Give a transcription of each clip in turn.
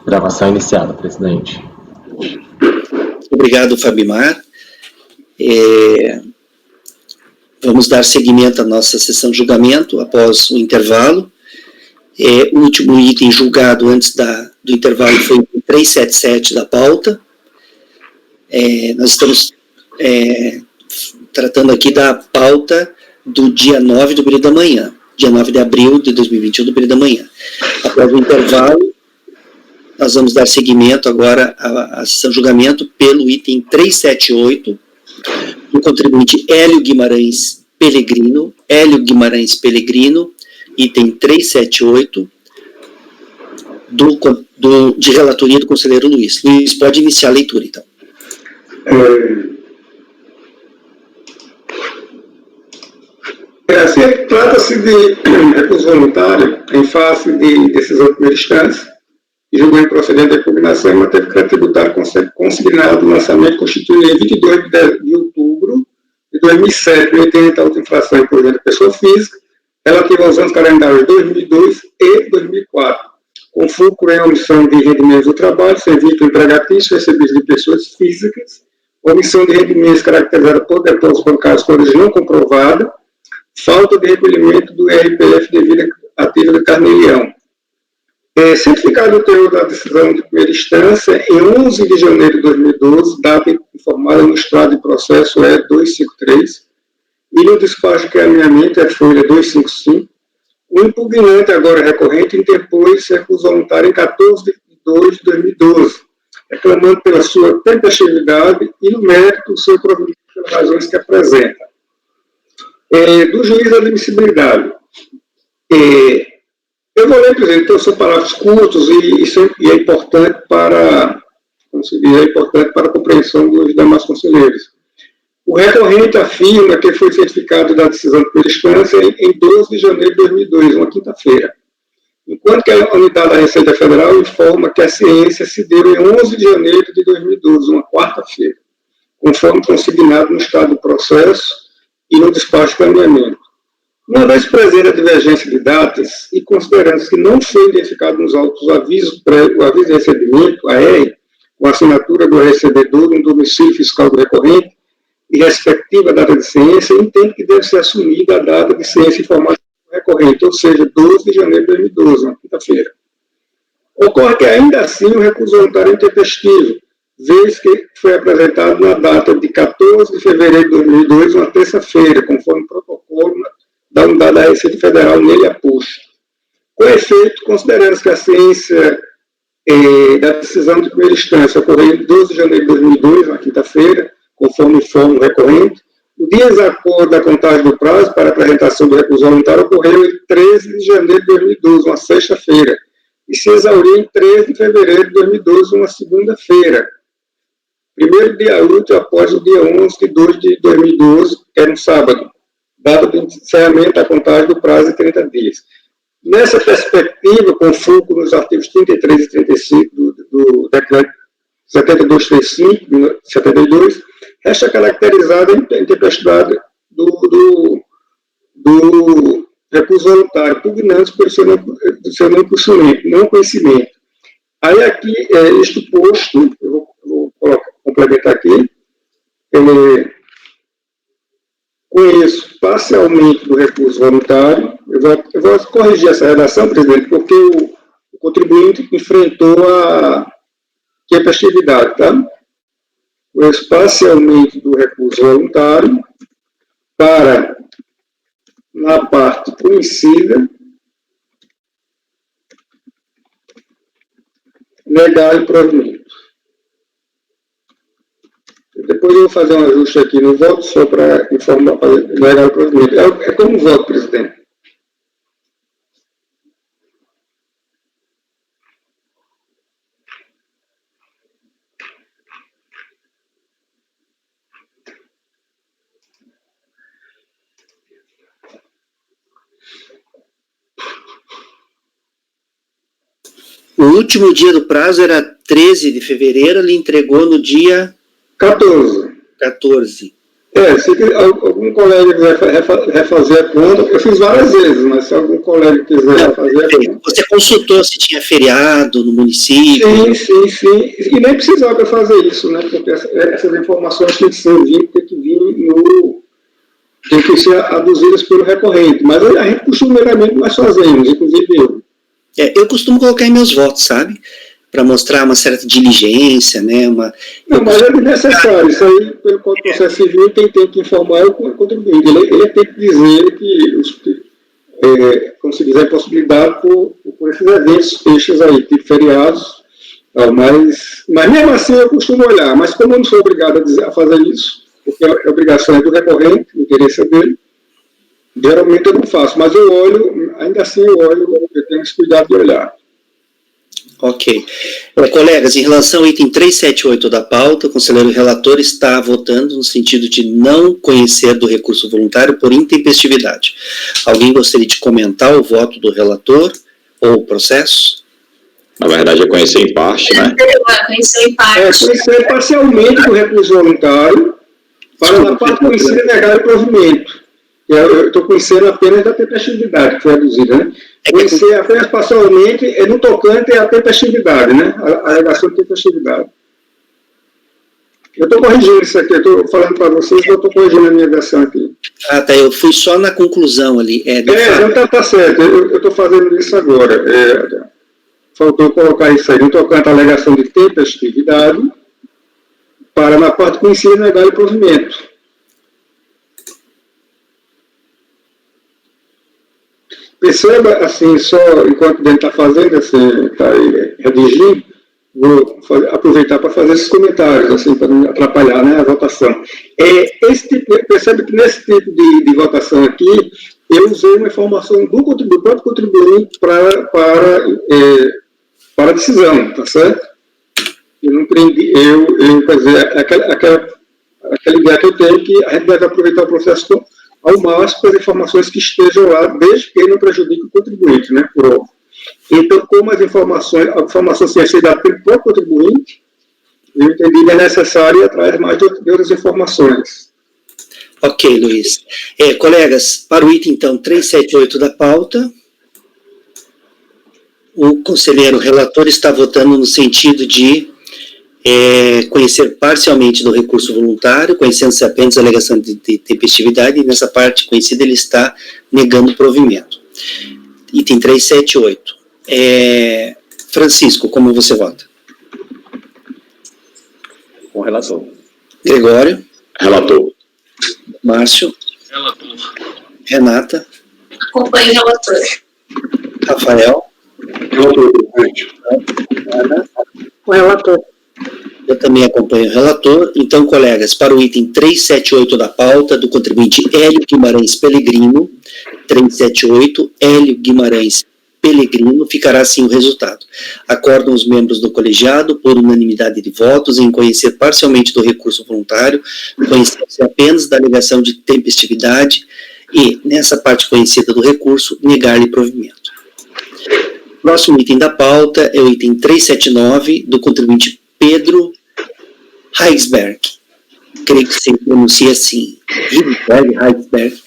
Gravação iniciada, presidente. Obrigado, Fabimar. Vamos dar seguimento à nossa sessão de julgamento após o intervalo. O último item julgado antes do intervalo foi o 377 da pauta. Nós estamos tratando aqui da pauta do dia 9 do período da manhã, dia 9 de abril de 2021 do período da manhã. Após o intervalo, nós vamos dar seguimento agora à sessão de julgamento pelo item 378, do contribuinte Hélio Guimarães Pellegrino, item 378, de relatoria do conselheiro Luiz. Luiz, pode iniciar a leitura, então. Trata-se de recurso voluntário em face de decisão de primeira instância, e julgou improcedente a impugnação em matéria de crédito tributário consignado no lançamento constituído em 22 de outubro de 2007, no item da outra infração em projeto de pessoa física, relativa aos anos calendários 2002 e 2004, com fulcro em omissão de rendimentos do trabalho, serviço empregatício recebidos de pessoas físicas, omissão de rendimentos caracterizada por depósitos bancários com origem não comprovada, falta de recolhimento do RPF devido à dívida de carnê-leão. Cientificado o teor da decisão de primeira instância, em 11 de janeiro de 2012, data informada no extrato de processo E253, e no despacho de alinhamento folha 255, o impugnante, agora recorrente, interpôs recurso voluntário em 14 de 2 de 2012, reclamando pela sua tempestividade e, no mérito, o seu provimento pelas razões que apresenta. Do juiz da admissibilidade. Eu vou ler, presidente, então, são parágrafos curtos e é importante para, a compreensão dos demais conselheiros. O recorrente afirma que foi certificado da decisão de primeira instância em 12 de janeiro de 2002, uma quinta-feira, enquanto que a unidade da Receita Federal informa que a ciência se deu em 11 de janeiro de 2012, uma quarta-feira, conforme consignado no estado do processo e no despacho de alinhamento. Uma vez presente a divergência de datas e considerando que não foi identificado nos autos o aviso de recebimento, a R, com a assinatura do recebedor no domicílio fiscal do recorrente e respectiva data de ciência, entendo que deve ser assumida a data de ciência informada do recorrente, ou seja, 12 de janeiro de 2012, uma quinta-feira. Ocorre que ainda assim o recurso voluntário é intempestivo, vez que foi apresentado na data de 14 de fevereiro de 2002, uma terça-feira, conforme o protocolo da unidade da Receita Federal nele aposto. Com efeito, considerando que a ciência da decisão de primeira instância ocorreu em 12 de janeiro de 2002, na quinta-feira, conforme informa o recorrente, o desacordo da contagem do prazo para a apresentação do recurso voluntário ocorreu em 13 de janeiro de 2012, uma sexta-feira, e se exauriu em 13 de fevereiro de 2012, uma segunda-feira. Primeiro dia útil após o dia 11 de 2 de 2012, que era um sábado, data de encerramento da contagem do prazo de 30 dias. Nessa perspectiva, com foco nos artigos 33 e 35 do decreto 7235, de 72, resta caracterizada a intempestividade do recurso voluntário, pugnante por seu não conhecimento. Aí aqui, isto posto, eu vou complementar aqui, conheço parcialmente do recurso voluntário. Eu vou corrigir essa redação, presidente, porque o contribuinte enfrentou a tempestividade, tá? Conheço parcialmente do recurso voluntário para, na parte conhecida, negar o provimento. Depois eu vou fazer um ajuste aqui no voto, só para informar, para negar o provimento. É como voto, presidente. O último dia do prazo era 13 de fevereiro, ele entregou no dia 14. Se algum colega quiser refazer a conta, eu fiz várias vezes, mas se algum colega quiser refazer a conta... Você consultou se tinha feriado no município? Sim. E nem precisava fazer isso, né? Porque essas informações têm que ser aduzidas pelo recorrente. Mas a gente costumeiramente nós fazemos, inclusive eu. Eu costumo colocar em meus votos, sabe? Para mostrar uma certa diligência, né? Não, mas é desnecessário. Isso aí, pelo Código de Processo Civil, quem tem que informar é o contribuinte. Ele tem que dizer que, como se diz, é possibilidade por esses eventos estes aí, tipo feriados. Mas mesmo assim eu costumo olhar. Mas como eu não sou obrigado a fazer isso, porque a obrigação é do recorrente, o interesse é dele, geralmente eu não faço. Mas eu olho, ainda assim eu tenho esse cuidado de olhar. Ok. Colegas, em relação ao item 378 da pauta, o conselheiro relator está votando no sentido de não conhecer do recurso voluntário por intempestividade. Alguém gostaria de comentar o voto do relator ou o processo? Na verdade, é conhecer em parte, né? Conhecer em parte. Conhecer parcialmente do recurso voluntário, para na parte conhecida negar o provimento. Eu estou conhecendo apenas da tempestividade, que foi reduzida, né? Conhecer apenas parcialmente no tocante à tempestividade, né? A alegação de tempestividade. Eu estou corrigindo isso aqui, eu estou falando para vocês, eu estou corrigindo a minha versão aqui. Tá, eu fui só na conclusão ali. Não está certo, eu estou fazendo isso agora. Faltou colocar isso aí, no tocante à alegação de tempestividade, para na parte conhecida negar o provimento. Perceba, assim, só enquanto a gente está fazendo, assim, está redigindo, vou aproveitar para fazer esses comentários, assim, para não atrapalhar, né, a votação. Percebe que nesse tipo de votação aqui, eu usei uma informação do próprio contribuinte para a decisão, tá certo? Eu não prendi, quer dizer, aquela ideia que eu tenho que a gente deve aproveitar o processo ao máximo as informações que estejam lá, desde que não prejudique o contribuinte, né, por óbvio. Então, como a informação tem sido dada pelo próprio contribuinte, eu entendi que é necessário ir atrás mais de outras informações. Ok, Luiz. Colegas, para o item, então, 378 da pauta, o conselheiro relator está votando no sentido de conhecer parcialmente do recurso voluntário, conhecendo-se apenas a alegação de tempestividade, e nessa parte conhecida ele está negando o provimento. Item 378. Francisco, como você vota? Com relator. Gregório? Relator. Márcio? Relator. Renata? Acompanhe o relator. Rafael? Relator, presidente. Ana? O relator. Eu também acompanho o relator. Então, colegas, para o item 378 da pauta, do contribuinte Hélio Guimarães Pelegrino, 378, Hélio Guimarães Pelegrino, ficará assim o resultado. Acordam os membros do colegiado, por unanimidade de votos, em conhecer parcialmente do recurso voluntário, conhecer-se apenas da alegação de tempestividade e, nessa parte conhecida do recurso, negar-lhe provimento. Próximo item da pauta é o item 379, do contribuinte Pedro Heigsberg. Creio que se pronuncia assim. Heigsberg.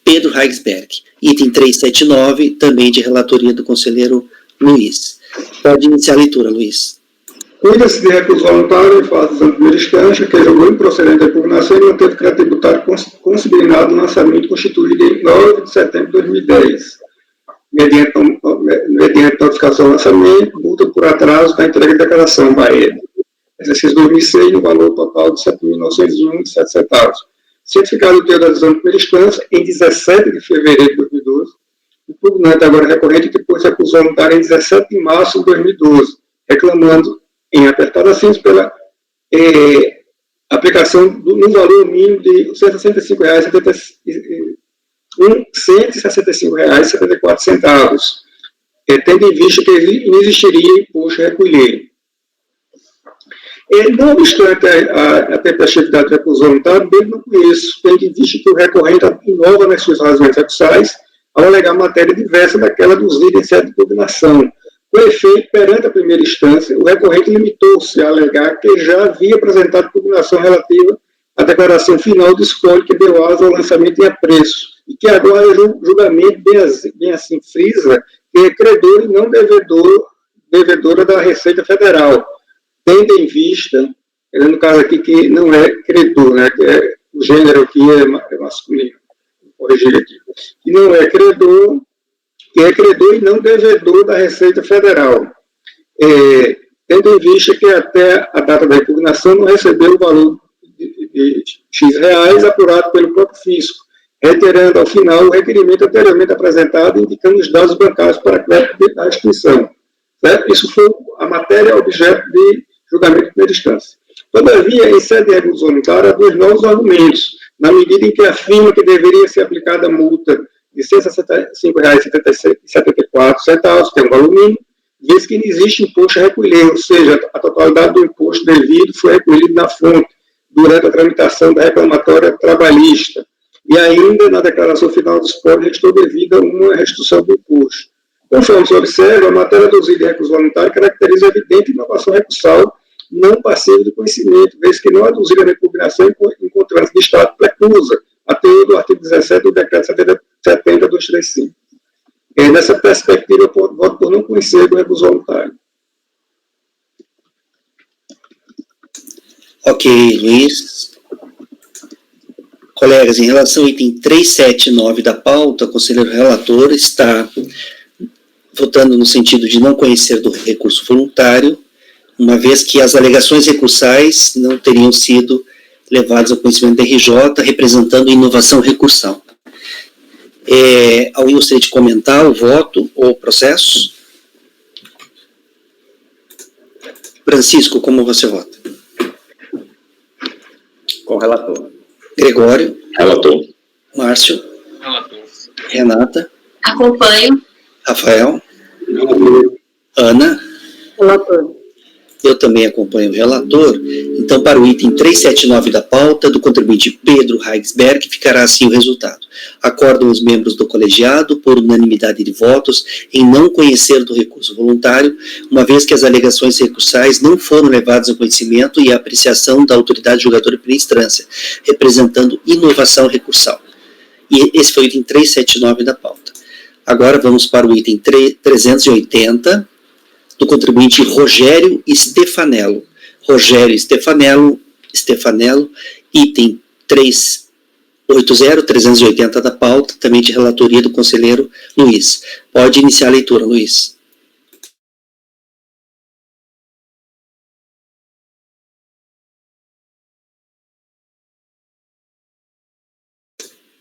Pedro Heigsberg. Item 379, também de relatoria do conselheiro Luiz. Pode iniciar a leitura, Luiz. Cuida-se de recurso voluntário em fase de exame de primeira instância, que julgou improcedente a impugnação e não teve crédito tributário consignado no lançamento constituído em 9 de setembro de 2010. Mediante notificação do lançamento, multa por atraso da entrega de declaração Bahia. Exercício 2006, no valor total de R$ 7.901,07. Certificado de adesão de primeira instância, em 17 de fevereiro de 2012. O impugnante agora recorrente que pôs recurso voluntário em 17 de março de 2012, reclamando em apertada síntese pela aplicação no valor mínimo de R$ 165,74, tendo em vista que não existiria imposto a recolher. Não obstante a tempestividade do recurso voluntário, mesmo não conheço, tendo em vista que o recorrente inova nas suas razões recursais ao alegar matéria diversa daquela dos itens em sede de impugnação. Com efeito, perante a primeira instância, o recorrente limitou-se a alegar que já havia apresentado impugnação relativa a declaração final dispõe que deu asa ao lançamento em apreço, e que agora o julgamento bem assim frisa que é credor e não devedora da Receita Federal, tendo em vista, no caso aqui que não é credor, né, que o gênero aqui é masculino, vou corrigir aqui, que não é credor, que é credor e não devedor da Receita Federal, tendo em vista que até a data da impugnação não recebeu o valor de X reais apurado pelo próprio fisco, reiterando ao final o requerimento anteriormente apresentado, indicando os dados bancários para crédito da instituição. Certo? Isso foi a matéria objeto de julgamento de primeira instância. Todavia, em sede de recurso voluntário, há dois novos argumentos, na medida em que afirma que deveria ser aplicada a multa de R$ 165,74, que é um valor mínimo, vez que não existe imposto a recolher, ou seja, a totalidade do imposto devido foi recolhido na fonte durante a tramitação da reclamatória trabalhista. E ainda, na declaração final dos pobres, restou devida uma restituição do imposto. Conforme se observa, a matéria do auxílio de recurso voluntário caracteriza evidente inovação recursal não passiva de conhecimento, vez que não aduzir a repugnação encontrando de Estado preclusa, a teoria do artigo 17 do decreto 70.235. Nessa perspectiva, eu voto por não conhecer do recurso voluntário. Ok, Luiz. Colegas, em relação ao item 379 da pauta, o conselheiro relator está votando no sentido de não conhecer do recurso voluntário, uma vez que as alegações recursais não teriam sido levadas ao conhecimento da RJ, representando inovação recursal. Alguém gostaria de comentar o voto ou o processo? Francisco, como você vota? Com o relator. Gregório? Relator. Márcio? Relator. Renata? Acompanho. Rafael? Ana? Relator. Eu também acompanho o relator. Então, para o item 379 da pauta, do contribuinte Pedro Heigsberg, ficará assim o resultado. Acordam os membros do colegiado, por unanimidade de votos, em não conhecer do recurso voluntário, uma vez que as alegações recursais não foram levadas ao conhecimento e à apreciação da autoridade julgadora pela instância, representando inovação recursal. E esse foi o item 379 da pauta. Agora vamos para o item 380, do contribuinte Rogério Stefanello. Rogério Stefanello, item 380 da pauta, também de relatoria do conselheiro Luiz. Pode iniciar a leitura, Luiz.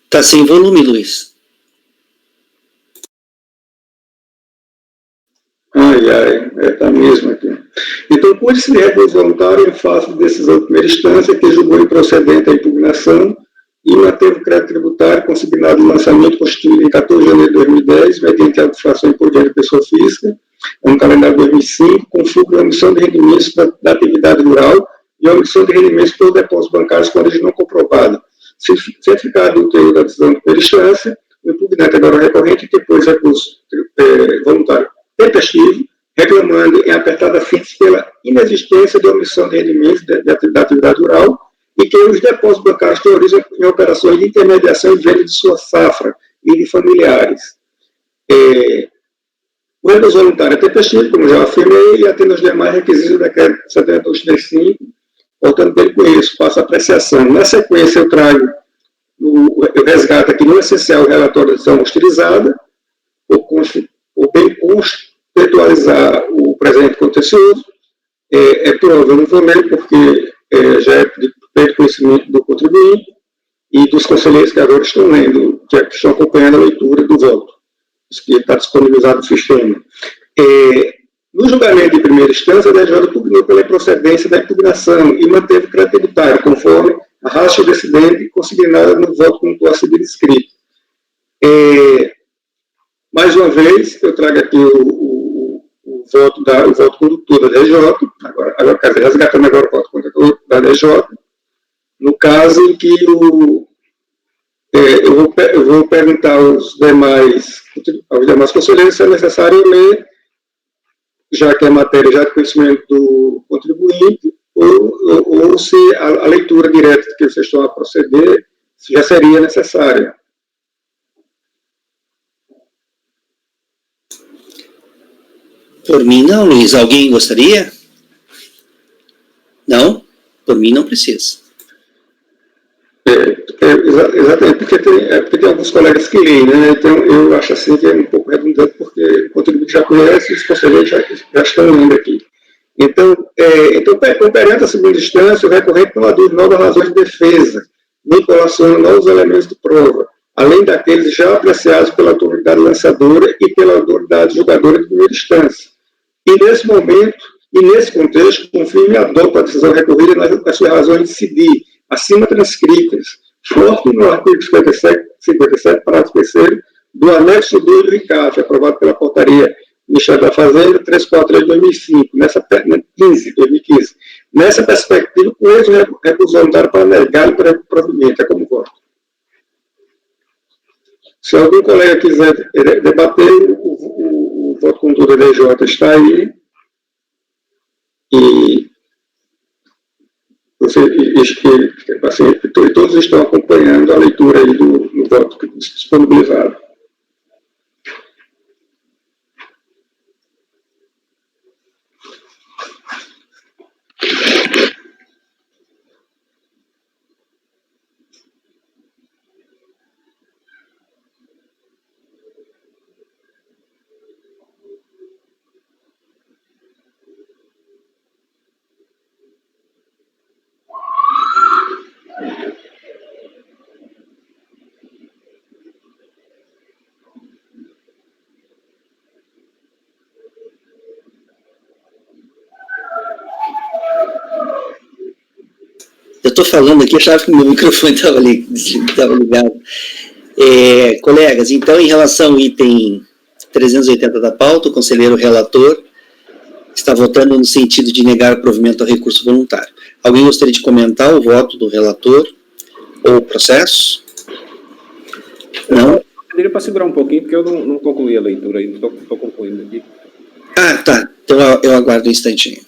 Está sem volume, Luiz. Está mesmo aqui. Então, pôde-se recurso voluntário em face de decisão de primeira instância que julgou improcedente a impugnação e manteve o crédito tributário consignado no lançamento constituído em 14 de janeiro de 2010, mediante a infração imposto de pessoa física, no calendário de 2005, com foco na omissão de rendimentos da atividade rural e a omissão de rendimentos por depósitos bancários com origem não comprovada. Certificado o teor da decisão de primeira instância, o impugnante agora recorrente que pôs recurso voluntário tempestivo, reclamando em apertada síntese pela inexistência de omissão de rendimentos da atividade rural e que os depósitos bancários teorizam em operações de intermediação e venda de sua safra e de familiares. O recurso voluntário é tempestivo, como já afirmei, e atende aos demais requisitos do decreto 7235, portanto, dele conheço, faço apreciação. Na sequência, eu trago, eu resgato aqui no essencial o relatório da decisão utilizada, ou bem contextualizar o presente contencioso, prova, eu não vou ler porque já é de conhecimento do contribuinte e dos conselheiros que agora estão lendo, que estão acompanhando a leitura do voto, que está disponibilizado no sistema. No julgamento de primeira instância, a DJ pugnou pela improcedência da impugnação e manteve o crédito tributário, conforme a racha decidente consignada no voto com a seguinte escrito. Mais uma vez, eu trago aqui o voto condutor da DJ, agora quer dizer, resgatando agora o voto condutor da DJ, no caso em que eu vou perguntar aos demais conselheiros se é necessário ler, já que a matéria já é de conhecimento do contribuinte, ou se a leitura direta que vocês estão a proceder já seria necessária. Por mim não, Luiz. Alguém gostaria? Não? Por mim não precisa. Exatamente, porque tem alguns colegas que leem, né? Então eu acho assim que é um pouco redundante, porque o contribuinte já conhece e os conselheiros já estão lendo aqui. Então, perante a segunda instância, o recorrente não aduz novas razões de defesa, nem colaciona novos elementos de prova, além daqueles já apreciados pela autoridade lançadora e pela autoridade julgadora de primeira instância. E nesse momento, e nesse contexto, confirma e adota a decisão recorrida nas suas razões de decidir, acima transcritas, forte no artigo 57, parágrafo 3º, do anexo 2 do RICAF, aprovado pela portaria Ministério da Fazenda 343 de 2015. Nessa perspectiva, com esse recurso voluntário para negar o provimento. É como voto. Se algum colega quiser debater, o voto com do DJ está aí. E todos estão acompanhando a leitura aí do voto disponibilizado. Eu estou falando aqui, eu achava que meu microfone estava ligado. Colegas, então, em relação ao item 380 da pauta, o conselheiro relator está votando no sentido de negar o provimento ao recurso voluntário. Alguém gostaria de comentar o voto do relator ou o processo? Não? Eu pediria para segurar um pouquinho, porque eu não concluí a leitura ainda, estou concluindo aqui. Ah, tá. Então eu aguardo um instantinho.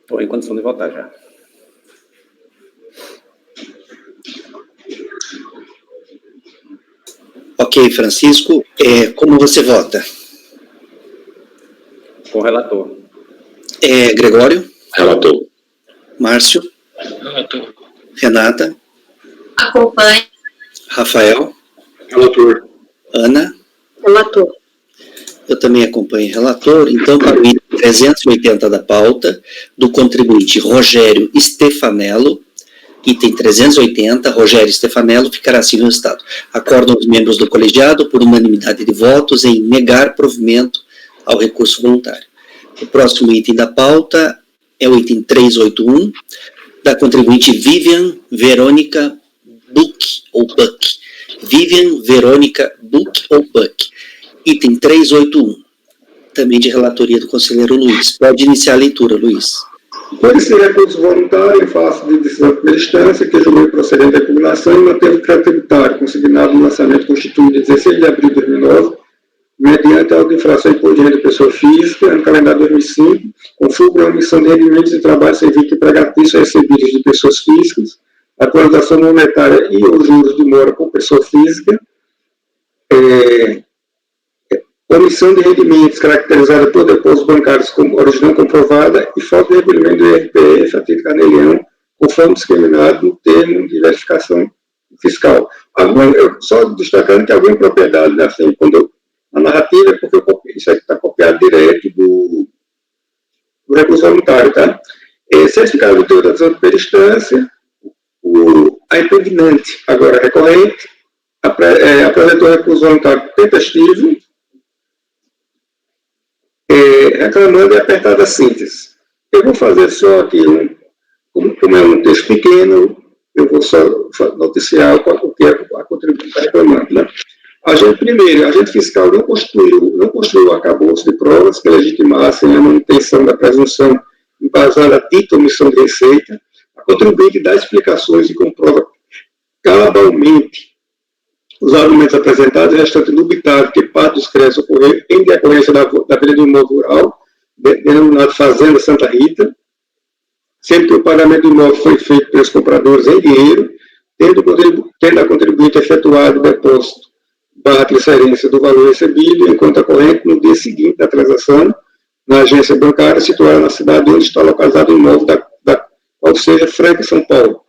Estou em condição de votar já. Ok, Francisco. Como você vota? Com o relator. Gregório? Relator. Márcio? Relator. Renata? Acompanhe. Rafael? Relator. Ana? Relator. Eu também acompanho o relator. Então, para o item 380 da pauta, do contribuinte Rogério Stefanello, item 380, Rogério Stefanello, ficará assim no estado. Acordam os membros do colegiado, por unanimidade de votos, em negar provimento ao recurso voluntário. O próximo item da pauta é o item 381, da contribuinte Vivian Verônica Buck, ou Buck. Vivian Verônica Buck, ou Buck. Item 381, também de relatoria do conselheiro Luiz. Pode iniciar a leitura, Luiz. Por esse recurso voluntário, em face de decisão de primeira instância, que julgou procedente a impugnação e manteve o crédito tributário consignado no lançamento constituído em 16 de abril de 2009, mediante a auto-infração e imposto de renda de pessoa física, no calendário 2005, com fulcro a omissão de rendimentos de trabalho, serviço e empregatício recebidos de pessoas físicas, atualização monetária e os juros de mora por pessoa física, omissão de rendimentos caracterizada por depósitos bancários como origem não comprovada e falta de recolhimento do IRPF a título carneliano, conforme discriminado no termo de verificação fiscal. Só destacando que alguma propriedade, né, assim, quando a narrativa é porque isso aqui está copiado direto do recurso voluntário, tá? Certificado de autorização de peristância, a impugnante, agora recorrente, apresentou recurso voluntário tempestivo, reclamando e apertada a síntese. Eu vou fazer só aqui, como é um texto pequeno, eu vou só noticiar o que a contribuinte está reclamando, né? A agente fiscal não construiu o arcabouço de provas que legitimassem a manutenção da presunção embasada a dita omissão de receita. A contribuinte dá explicações e comprova cabalmente os argumentos apresentados, restante indubitável que parte dos créditos ocorreram em decorrência da venda do imóvel rural, denominado Fazenda Santa Rita, sendo que o pagamento do imóvel foi feito pelos compradores em dinheiro, tendo a contribuinte efetuado o depósito barra transferência do valor recebido em conta corrente no dia seguinte da transação, na agência bancária situada na cidade onde está localizado o imóvel, ou seja, Franca, São Paulo.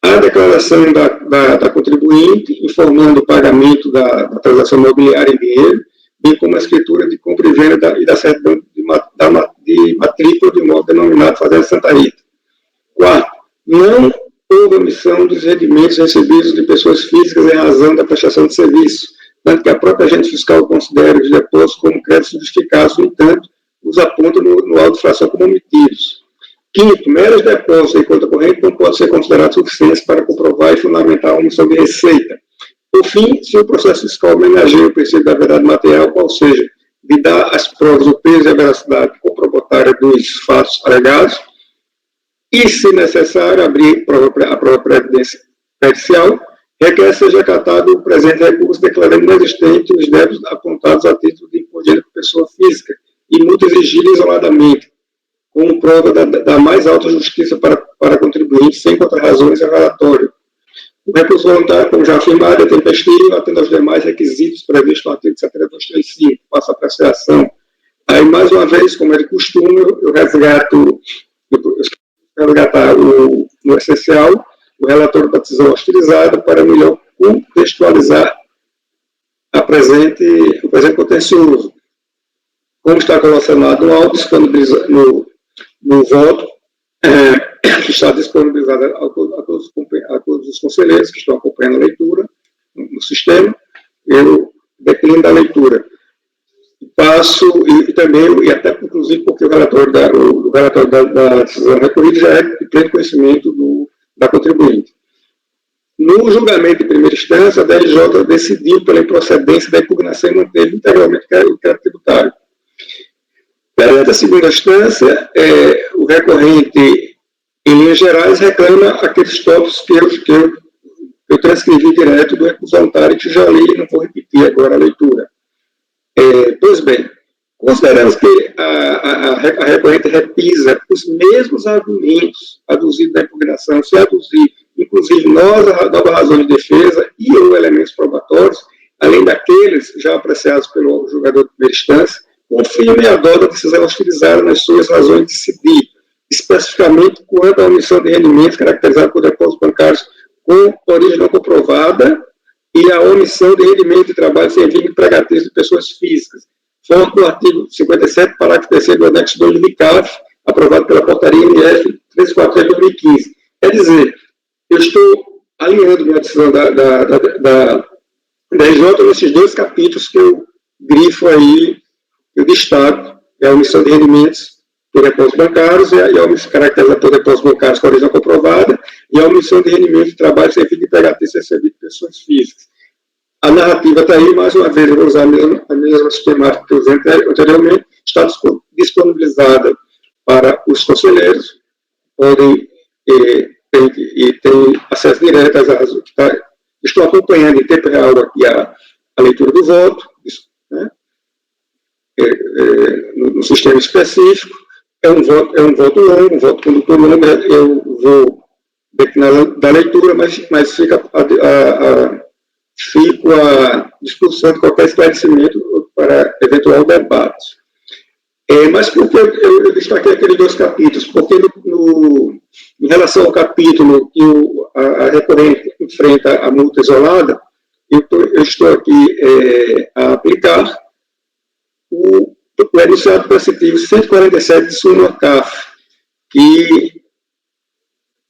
A declaração da contribuinte, informando o pagamento da transação imobiliária em dinheiro, bem como a escritura de compra e venda e da certidão de matrícula do imóvel denominado Fazenda Santa Rita. Quarto, não houve omissão dos rendimentos recebidos de pessoas físicas em razão da prestação de serviço, tanto que a própria agente fiscal considera os depósitos como créditos justificados, no entanto, os aponta no auto de infração como omitidos. Quinto, meros depósitos em conta corrente não podem ser considerados suficientes para comprovar e fundamentar a omissão de receita. Por fim, se o processo fiscal homenageia o princípio da verdade material, qual seja, de dar às provas o peso e a veracidade comprobatória dos fatos alegados, e, se necessário, abrir a prova pericial, requer seja acatado o presente recurso declarando inexistente os débitos apontados a título de imposto de pessoa física e multa exigida isoladamente, como prova da mais alta justiça para contribuinte, sem contrarrazões ao relatório. O recurso voluntário, como já afirmado, é tempestivo, atende aos demais requisitos previstos no artigo 7235, passa a apreciação. Aí, mais uma vez, como é de costume, eu resgato no essencial o relatório da decisão hostilizada para melhor contextualizar o presente contencioso. Como está relacionado no auto, no voto, que está disponibilizado a todos os conselheiros que estão acompanhando a leitura no sistema, eu declino da leitura. Passo, e também, e até inclusive porque o relatório da decisão recorrida já é de pleno conhecimento da contribuinte. No julgamento de primeira instância, a DRJ decidiu pela improcedência da impugnação e manteve integralmente o crédito tributário. Perante a segunda instância, o recorrente, em linhas gerais, reclama aqueles tópicos que eu transcrevi direto do recurso voluntário, que já li e não vou repetir agora a leitura. Pois bem, consideramos que a recorrente repisa os mesmos argumentos aduzidos na impugnação, se aduzir, inclusive, nova razão de defesa e ou elementos probatórios, além daqueles já apreciados pelo julgador de primeira instância, confirma e adota a decisão hostilizada nas suas razões de decidir, especificamente quanto à omissão de rendimentos caracterizada por depósitos bancários com origem não comprovada e a omissão de rendimento de trabalho sem vínculo empregatício de pessoas físicas, fonte do artigo 57, parágrafo 3º do anexo 2 do MICAF, aprovado pela portaria NF 343 de 2015. Quer dizer, eu estou alinhando minha decisão da RJ nesses dois capítulos que eu grifo aí, eu destaco, é a omissão de rendimentos por depósitos bancários, e a omissão caracterizada por depósitos bancários com origem não comprovada, e a omissão de rendimentos de trabalho sem fim de empregatício recebido de pessoas físicas. A narrativa está aí, mais uma vez, eu vou usar a mesma sistemática que eu usei anteriormente, está disponibilizada para os conselheiros, podem tem acesso direto às razões que estou acompanhando em tempo real aqui a leitura do voto, né, no sistema específico. É um voto longo, um voto condutor longo. Eu vou da leitura, mas fica fico à disposição de qualquer esclarecimento para eventual debate. Mas por que eu destaquei aqueles 2 capítulos? Porque em relação ao capítulo que a recorrente enfrenta a multa isolada, eu estou aqui a aplicar o enunciado prescritivo 147 de súmula CAF, que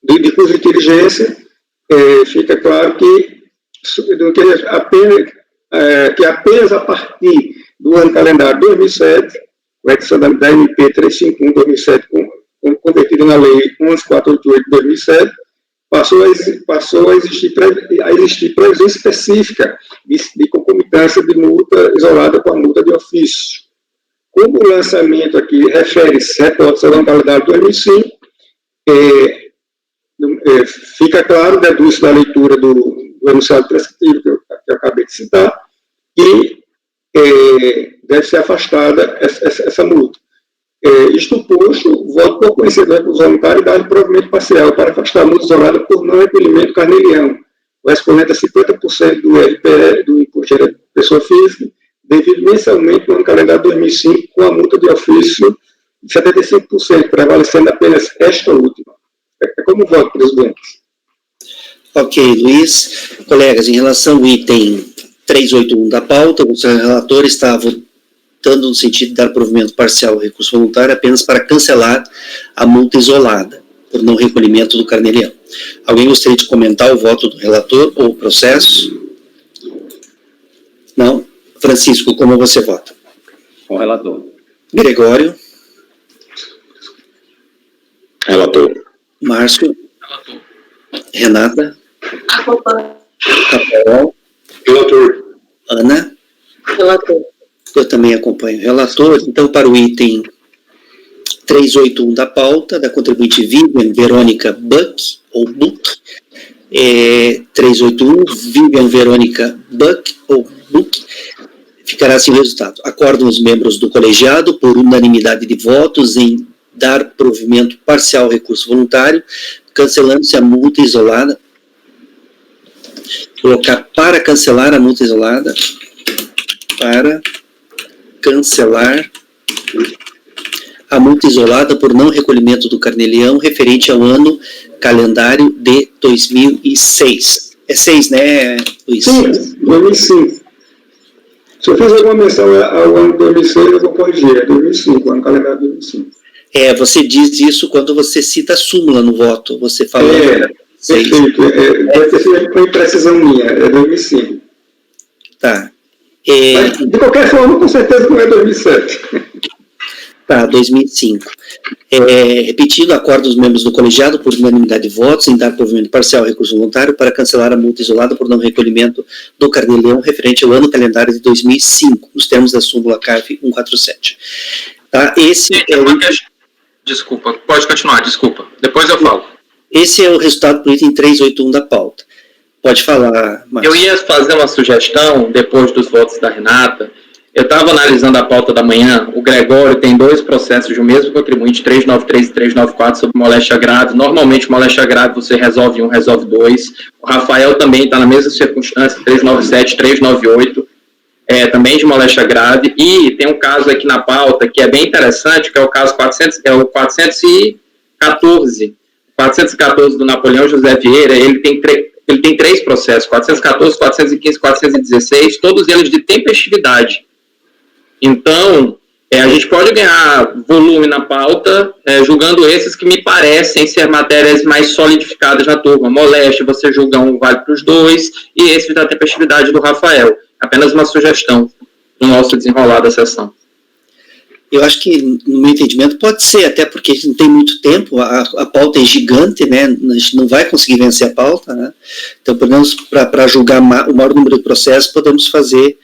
de cuja inteligência fica claro que apenas a partir do ano calendário 2007, a edição da MP 351-2007, convertida na Lei 11488 de 2007, passou a existir previsão específica de concomitância de multa isolada com a multa de ofício. Como o lançamento aqui reporta-se ao ano calendário 2005, fica claro, deduz da leitura do enunciado prescritivo que eu acabei de citar, que deve ser afastada essa multa. Isto posto, voto por conhecimento da reclusão voluntária e dar provimento parcial para afastar a multa isolada por não recolhimento carneliano, correspondente a 50% do IRPE, do Imposto de Pessoa Física, devido mensalmente no ano calendário 2005, com a multa de ofício de 75%, prevalecendo apenas esta última. É como voto, presidente. Ok, Luiz. Colegas, em relação ao item 381 da pauta, o seu relator está votando no sentido de dar provimento parcial ao recurso voluntário apenas para cancelar a multa isolada, por não recolhimento do carneliano. Alguém gostaria de comentar o voto do relator ou o processo? Não? Francisco, como você vota? Com o relator. Gregório? Relator. Márcio? Relator. Renata? Acompanho. Rafael? Relator. Ana? Relator. Eu também acompanho o relator. Então, para o item 381 da pauta, da contribuinte Vivian Verônica Buck, ou Buck, 381, Vivian Verônica Buck, ou Buck, ficará assim o resultado. Acordam os membros do colegiado, por unanimidade de votos, em dar provimento parcial ao recurso voluntário, cancelando-se a multa isolada. Colocar para cancelar a multa isolada. Para cancelar a multa isolada por não recolhimento do carnelião referente ao ano calendário de 2006. É 6, né, Luiz? Sim, 2005. Se eu fiz alguma menção ao ano 2006, eu vou corrigir. É 2005, ano calendário de 2005. Você diz isso quando você cita a súmula no voto. Você fala... Perfeito. Deve ter sido uma imprecisão minha. É 2005. Tá. Mas, de qualquer forma, com certeza não é 2007. Tá, 2005. Repetindo, acordo os membros do colegiado por unanimidade de votos em dar provimento parcial ao recurso voluntário para cancelar a multa isolada por não recolhimento do carnelião referente ao ano calendário de 2005, nos termos da súmula CARF 147. Tá, esse é o... Desculpa, pode continuar, desculpa. Depois eu falo. Esse é o resultado do item 381 da pauta. Pode falar, Márcio. Eu ia fazer uma sugestão, depois dos votos da Renata. Eu estava analisando a pauta da manhã. O Gregório tem 2 processos de um mesmo contribuinte, 393 e 394, sobre moléstia grave. Normalmente, moléstia grave, você resolve um, resolve 2. O Rafael também está na mesma circunstância, 397, 398, também de moléstia grave. E tem um caso aqui na pauta que é bem interessante, que é o caso 414 do Napoleão José Vieira. Ele tem 3 processos, 414, 415, 416, todos eles de tempestividade. Então, a gente pode ganhar volume na pauta, julgando esses que me parecem ser matérias mais solidificadas na turma. Moléstia, você julga um, vale para os 2, e esse da tempestividade do Rafael. Apenas uma sugestão no nosso desenrolar da sessão. Eu acho que, no meu entendimento, pode ser, até porque a gente não tem muito tempo, a pauta é gigante, né? A gente não vai conseguir vencer a pauta, né? Então, pelo menos, para julgar o maior número de processos, podemos fazer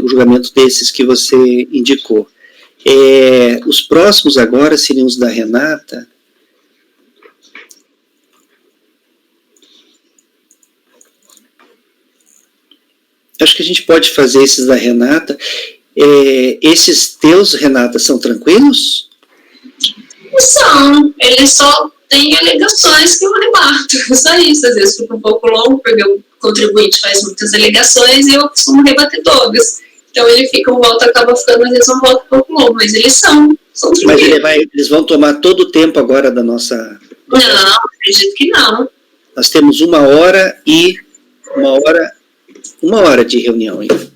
o julgamento desses que você indicou. Os próximos agora seriam os da Renata. Acho que a gente pode fazer esses da Renata. Esses teus, Renata, são tranquilos? São, eles só tem alegações que eu rebato, só isso. Às vezes fica um pouco longo, porque o contribuinte faz muitas alegações e eu costumo rebater todas. Então ele fica, o voto acaba ficando, às vezes, um voto um pouco longo, mas eles são Mas eles vão tomar todo o tempo agora da nossa... Não, acredito que não. Nós temos uma hora de reunião ainda.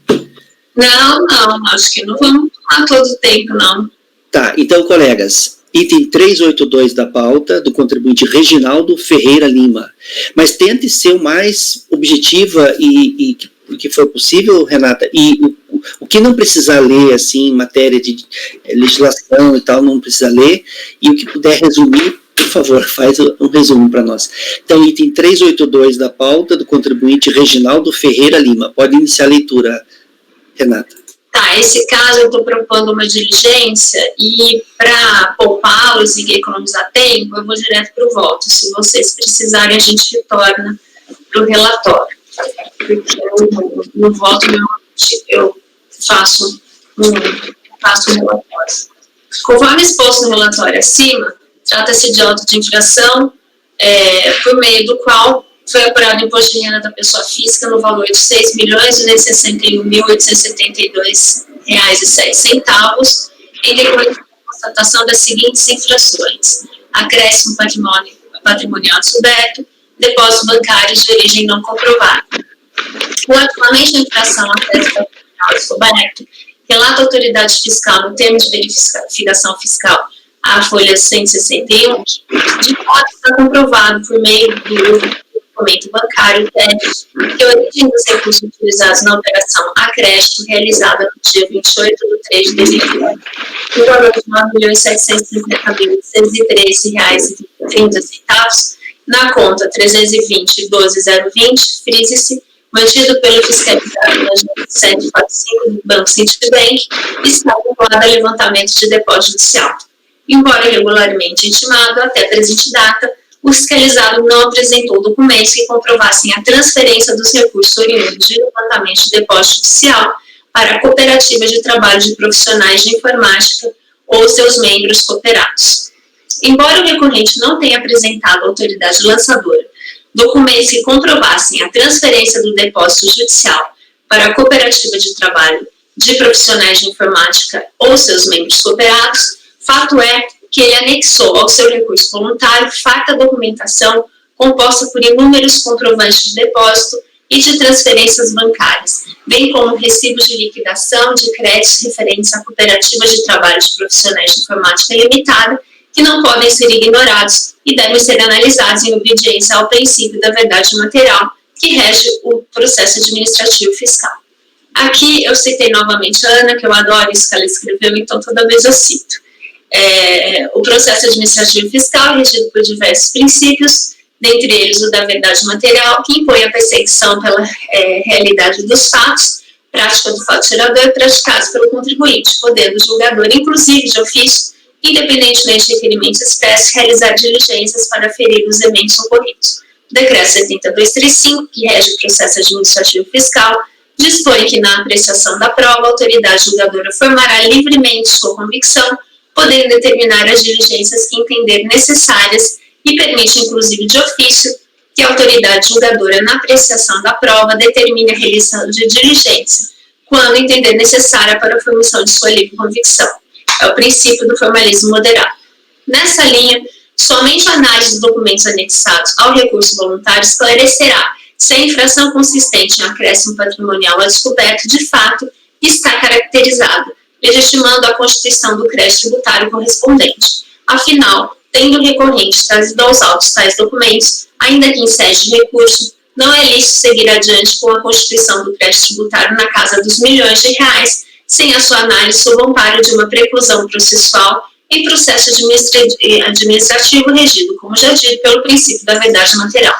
Não, acho que não vamos tomar todo o tempo, não. Tá, então, colegas, item 382 da pauta, do contribuinte Reginaldo Ferreira Lima. Mas tente ser o mais objetiva e que for possível, Renata, e o que não precisar ler, assim, em matéria de legislação e tal, não precisa ler, e o que puder resumir, por favor, faz um resumo para nós. Então, item 382 da pauta, do contribuinte Reginaldo Ferreira Lima. Pode iniciar a leitura, Renata. Tá, esse caso eu estou propondo uma diligência e para poupá-los e economizar tempo, eu vou direto para o voto. Se vocês precisarem, a gente retorna para o relatório. Porque no voto eu faço um relatório. Conforme exposto no relatório acima, trata-se de auto de infração, por meio do qual foi apurado o imposto de renda da pessoa física no valor de R$ 6.261.872,07, em decorrência da constatação das seguintes infrações: acréscimo patrimonial descoberto, depósito bancário de origem não comprovada. Relativamente à infração acréscimo patrimonial descoberto, relata a autoridade fiscal no termo de verificação fiscal a folha 161, de fato está comprovado por meio do documento bancário que a origem dos recursos utilizados na operação a crédito realizada no dia 28 de 3 de 2020, no valor de R$ 9.750.613,30, na conta 320.12.020, frise-se, mantido pelo fiscalizado na agência 745 do Banco Citibank, está vinculado a levantamento de depósito judicial. Embora regularmente intimado, até a presente data, o fiscalizado não apresentou documentos que comprovassem a transferência dos recursos oriundos de levantamento de depósito judicial para a cooperativa de trabalho de profissionais de informática ou seus membros cooperados. Embora o recorrente não tenha apresentado à autoridade lançadora documentos que comprovassem a transferência do depósito judicial para a cooperativa de trabalho de profissionais de informática ou seus membros cooperados, fato é que ele anexou ao seu recurso voluntário farta documentação composta por inúmeros comprovantes de depósito e de transferências bancárias, bem como recibos de liquidação de créditos referentes a cooperativas de trabalho de profissionais de informática limitada, que não podem ser ignorados e devem ser analisados em obediência ao princípio da verdade material que rege o processo administrativo fiscal. Aqui eu citei novamente a Ana, que eu adoro isso que ela escreveu, então toda vez eu cito. O processo administrativo fiscal é regido por diversos princípios, dentre eles o da verdade material, que impõe a perseguição pela realidade dos fatos, prática do fato gerador praticados pelo contribuinte, podendo o julgador, inclusive de ofício, independentemente de requerimentos expressos, realizar diligências para aferir os eventos ocorridos. O decreto 7235, que rege o processo administrativo fiscal, dispõe que na apreciação da prova, a autoridade julgadora formará livremente sua convicção, podendo determinar as diligências que entender necessárias e permite, inclusive de ofício, que a autoridade julgadora, na apreciação da prova, determine a realização de diligência, quando entender necessária para a formação de sua livre convicção. É o princípio do formalismo moderado. Nessa linha, somente a análise dos documentos anexados ao recurso voluntário esclarecerá se a infração consistente em acréscimo patrimonial a descoberto, de fato, está caracterizada, legitimando a constituição do crédito tributário correspondente. Afinal, tendo o recorrente trazido aos autos tais documentos, ainda que em sede de recurso, não é lícito seguir adiante com a constituição do crédito tributário na casa dos milhões de reais, sem a sua análise sob o amparo de uma preclusão processual em processo administrativo regido, como já dito, pelo princípio da verdade material.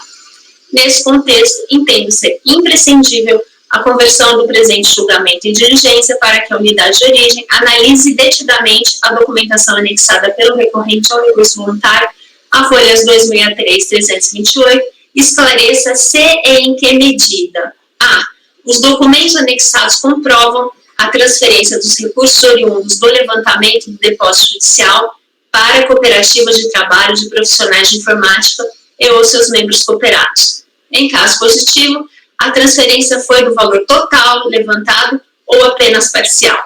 Nesse contexto, entendo ser imprescindível a conversão do presente julgamento em diligência para que a unidade de origem analise detidamente a documentação anexada pelo recorrente ao recurso voluntário, a folhas 263-328, e esclareça se e em que medida a. Os documentos anexados comprovam a transferência dos recursos oriundos do levantamento do depósito judicial para cooperativas de trabalho de profissionais de informática e ou seus membros cooperados. Em caso positivo, a transferência foi do valor total levantado ou apenas parcial.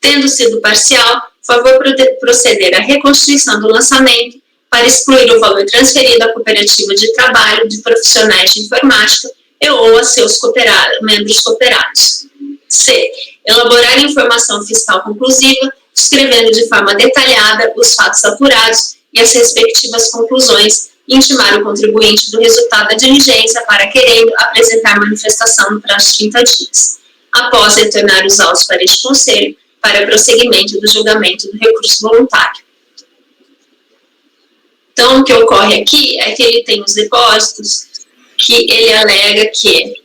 Tendo sido parcial, favor proceder à reconstituição do lançamento para excluir o valor transferido à cooperativa de trabalho de profissionais de informática e ou a seus membros cooperados. C. Elaborar informação fiscal conclusiva, descrevendo de forma detalhada os fatos apurados e as respectivas conclusões, e intimar o contribuinte do resultado da diligência para querendo apresentar manifestação no prazo de 30 dias. Após retornar os autos para este conselho, para prosseguimento do julgamento do recurso voluntário. Então, o que ocorre aqui é que ele tem os depósitos que ele alega que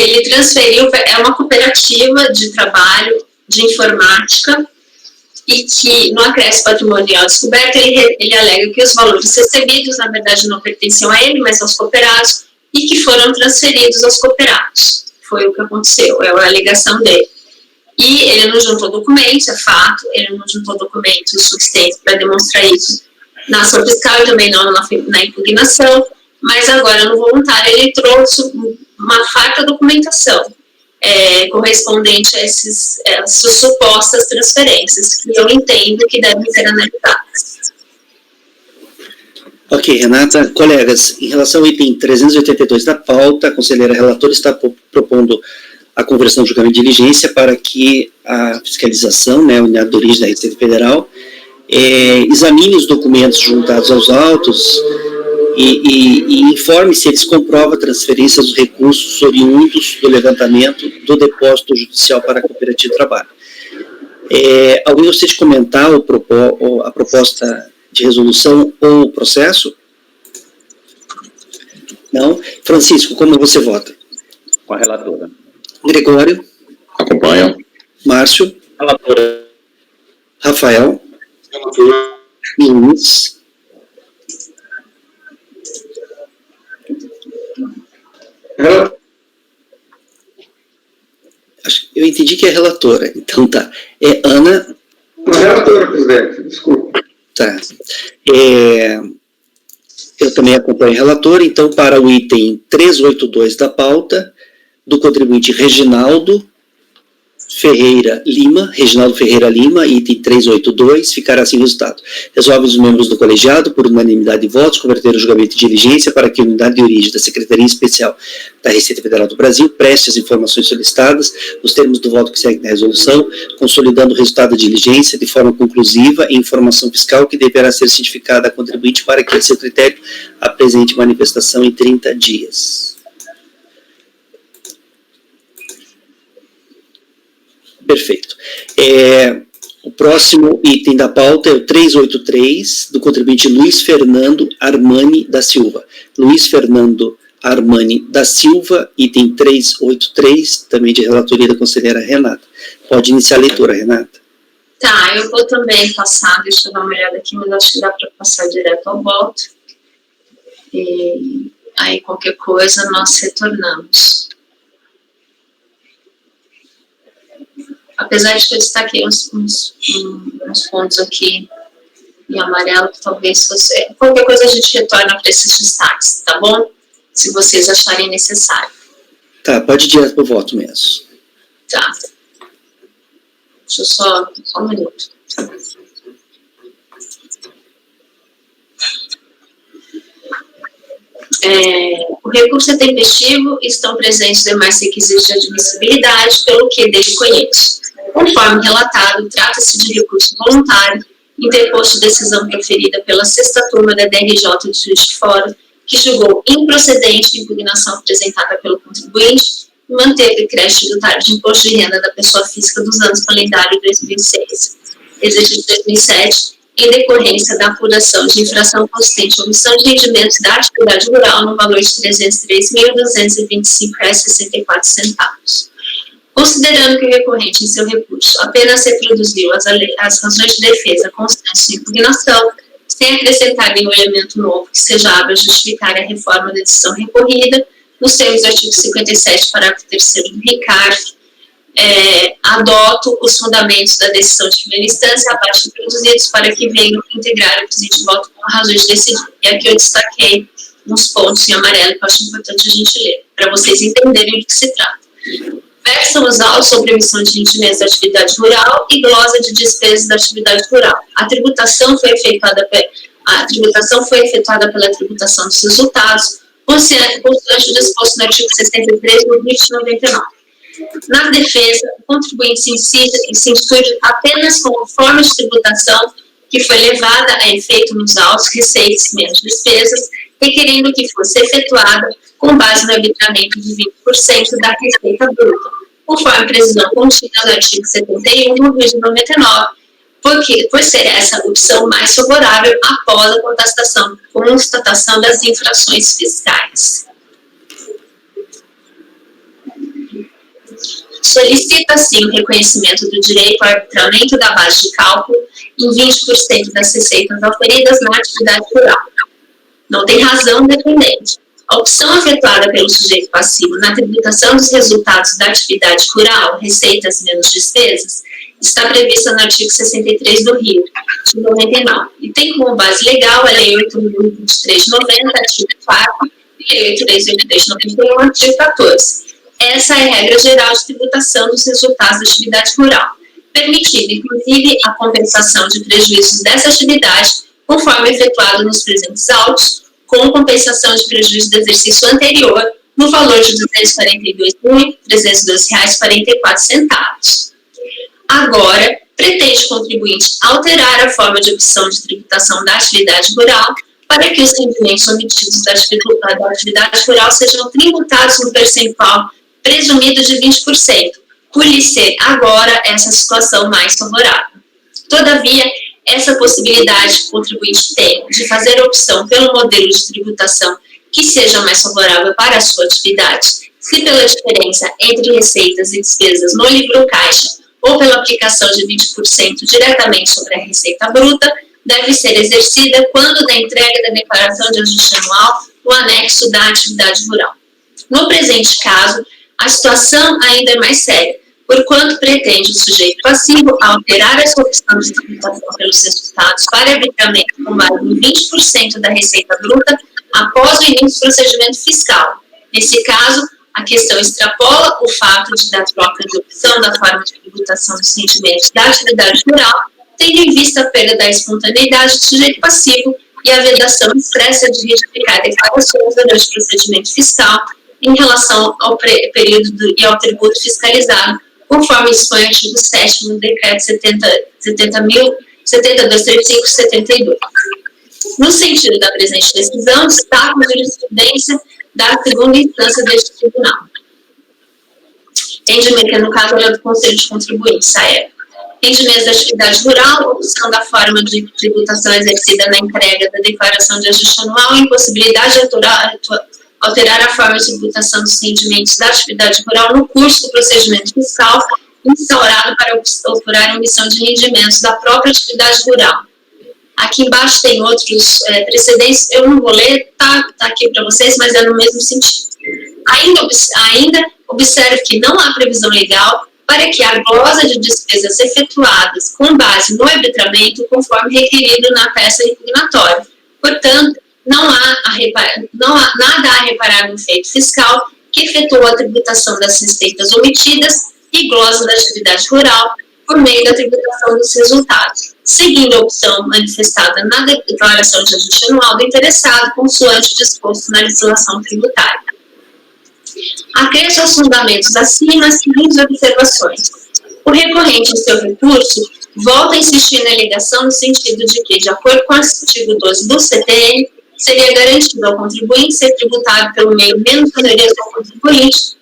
ele transferiu, é uma cooperativa de trabalho de informática e que no acréscimo patrimonial descoberto ele alega que os valores recebidos na verdade não pertenciam a ele, mas aos cooperados e que foram transferidos aos cooperados. Foi o que aconteceu, é a alegação dele. E ele não juntou documentos, é fato, ele não juntou documentos suficientes para demonstrar isso na ação fiscal e também não na impugnação, mas agora no voluntário ele trouxe uma farta documentação correspondente a essas supostas transferências, que eu entendo que devem ser analisadas. Ok, Renata. Colegas, em relação ao item 382 da pauta, a conselheira relatora está propondo a conversão do julgamento de diligência para que a fiscalização, a unidade de origem da Receita Federal, examine os documentos juntados aos autos e informe se eles comprovam a transferência dos recursos oriundos do levantamento do depósito judicial para a cooperativa de trabalho. Alguém gostaria de comentar a proposta de resolução ou o processo? Não? Francisco, como você vota? Com a relatora. Gregório? Acompanho. Márcio? Relatora. Rafael? Relatora. Luiz? Eu entendi que é relatora, então tá. Ana? Relatora, presidente, desculpa. Tá. Eu também acompanho a relatora, então para o item 382 da pauta, do contribuinte Reginaldo Ferreira Lima, item 382, ficará assim o resultado. Resolve os membros do colegiado, por unanimidade de votos, converter o julgamento de diligência para que a unidade de origem da Secretaria Especial da Receita Federal do Brasil preste as informações solicitadas, nos termos do voto que segue na resolução, consolidando o resultado da diligência de forma conclusiva e informação fiscal que deverá ser cientificada a contribuinte para que, a seu critério, apresente manifestação em 30 dias. Perfeito. O próximo item da pauta é o 383, do contribuinte Luiz Fernando Armani da Silva. Luiz Fernando Armani da Silva, item 383, também de relatoria da conselheira Renata. Pode iniciar a leitura, Renata. Tá, eu vou também passar, deixa eu dar uma olhada aqui, mas acho que dá para passar direto ao voto. E aí, qualquer coisa, nós retornamos. Apesar de que eu destaquei uns pontos aqui em amarelo, que talvez fosse... Qualquer coisa a gente retorna para esses destaques, tá bom? Se vocês acharem necessário. Tá, pode ir direto para o voto mesmo. Tá. Deixa eu só um minuto. O recurso é tempestivo e estão presentes demais requisitos de admissibilidade, pelo que dele conheço. Conforme relatado, trata-se de recurso voluntário, interposto de decisão proferida pela 6ª turma da DRJ de Juiz de Fora, que julgou improcedente a impugnação apresentada pelo contribuinte e manteve crédito tributário de imposto de renda da pessoa física dos anos calendário 2006, exercício 2007, em decorrência da apuração de infração consistente à omissão de rendimentos da atividade rural no valor de R$ 303.225,64. Considerando que o recorrente, em seu recurso, apenas reproduziu as razões de defesa constantes de impugnação, sem acrescentar nenhum elemento novo que seja hábil a justificar a reforma da decisão recorrida, nos termos do artigo 57, parágrafo 3º do RICARF, adoto os fundamentos da decisão de primeira instância abaixo produzidos para que venham integrar o presente voto com razões de decidir. E aqui eu destaquei uns pontos em amarelo que eu acho importante a gente ler, para vocês entenderem do que se trata. Versam os autos sobre emissão de rendimentos da atividade rural e glosa de despesas da atividade rural. A tributação foi efetuada pela tributação dos resultados, constante o disposto no artigo 63 do RIT 99. Na defesa, o contribuinte se institui apenas como forma de tributação que foi levada a efeito nos autos, receitas menos despesas, requerendo que fosse efetuada com base no arbitramento de 20% da receita bruta, conforme previsão contida no artigo 71 do RIT 99, por ser essa a opção mais favorável após a constatação das infrações fiscais. Solicita, assim, o reconhecimento do direito ao arbitramento da base de cálculo em 20% das receitas oferidas na atividade rural. Não tem razão dependente. A opção efetuada pelo sujeito passivo na tributação dos resultados da atividade rural, receitas menos despesas, está prevista no artigo 63 do Rio, de 99, e tem como base legal a Lei 8.023 de 90, artigo 4, e Lei 8.383 de 91, artigo 14. Essa é a regra geral de tributação dos resultados da atividade rural, permitindo, inclusive, a compensação de prejuízos dessa atividade, conforme efetuado nos presentes autos, com compensação de prejuízo do exercício anterior, no valor de R$ 242.302,44. Agora, pretende o contribuinte alterar a forma de opção de tributação da atividade rural para que os rendimentos omitidos da atividade rural sejam tributados no percentual presumido de 20%, por lhe ser agora essa situação mais favorável. Todavia, essa possibilidade que o contribuinte tem de fazer a opção pelo modelo de tributação que seja mais favorável para a sua atividade, se pela diferença entre receitas e despesas no livro caixa ou pela aplicação de 20% diretamente sobre a receita bruta, deve ser exercida quando da entrega da declaração de ajuste anual no anexo da atividade rural. No presente caso, a situação ainda é mais séria, porquanto pretende o sujeito passivo alterar a sua opção de tributação pelos resultados para arbitramento com base em 20% da receita bruta após o início do procedimento fiscal. Nesse caso, a questão extrapola o fato da troca de opção da forma de tributação dos rendimentos da atividade rural, tendo em vista a perda da espontaneidade do sujeito passivo e a vedação expressa de retificar declarações durante o procedimento fiscal em relação ao período e ao tributo fiscalizado, conforme dispõe o artigo 7º do Decreto 70.235/72. No sentido da presente decisão, destaca a jurisprudência da segunda instância deste tribunal. Rendimento, que no caso era do Conselho de Contribuintes, SAEB. Rendimentos da atividade rural, opção da forma de tributação exercida na entrega da declaração de ajuste anual, impossibilidade de alterar a forma de tributação dos rendimentos da atividade rural no curso do procedimento fiscal instaurado para apurar a emissão de rendimentos da própria atividade rural. Aqui embaixo tem outros precedentes, eu não vou ler, tá aqui para vocês, mas é no mesmo sentido. Ainda observe que não há previsão legal para que a glosa de despesas efetuadas com base no arbitramento conforme requerido na peça impugnatória. Portanto, não há nada a reparar no efeito fiscal que efetuou a tributação das receitas omitidas e glosa da atividade rural por meio da tributação dos resultados, seguindo a opção manifestada na declaração de ajuste anual do interessado, consoante o disposto na legislação tributária. Acresce aos fundamentos acima as seguintes observações. O recorrente em seu recurso volta a insistir na alegação no sentido de que, de acordo com o artigo 12 do CTN, seria garantido ao contribuinte ser tributado pelo meio menos oneroso ao contribuinte,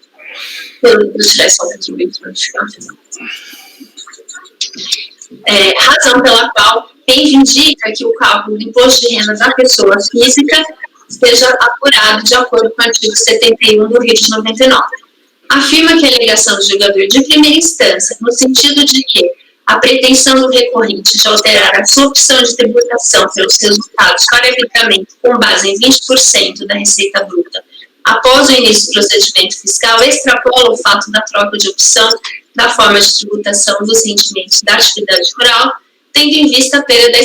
razão pela qual reivindica que o cálculo do imposto de renda da pessoa física seja apurado de acordo com o artigo 71 do RIT 99. Afirma que a alegação do julgador de primeira instância, no sentido de que a pretensão do recorrente de alterar a sua opção de tributação pelos resultados para arbitramento com base em 20% da receita bruta após o início do procedimento fiscal extrapola o fato da troca de opção da forma de tributação dos rendimentos da atividade rural, tendo em vista a perda da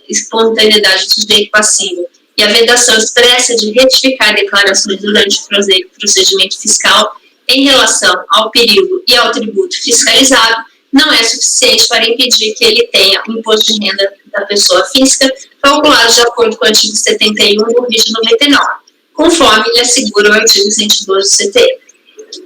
espontaneidade do sujeito passivo e a vedação expressa de retificar declarações durante o procedimento fiscal em relação ao período e ao tributo fiscalizado, não é suficiente para impedir que ele tenha o imposto de renda da pessoa física calculado de acordo com o artigo 71 do RIT 99, conforme lhe assegura o artigo 112 do CTM.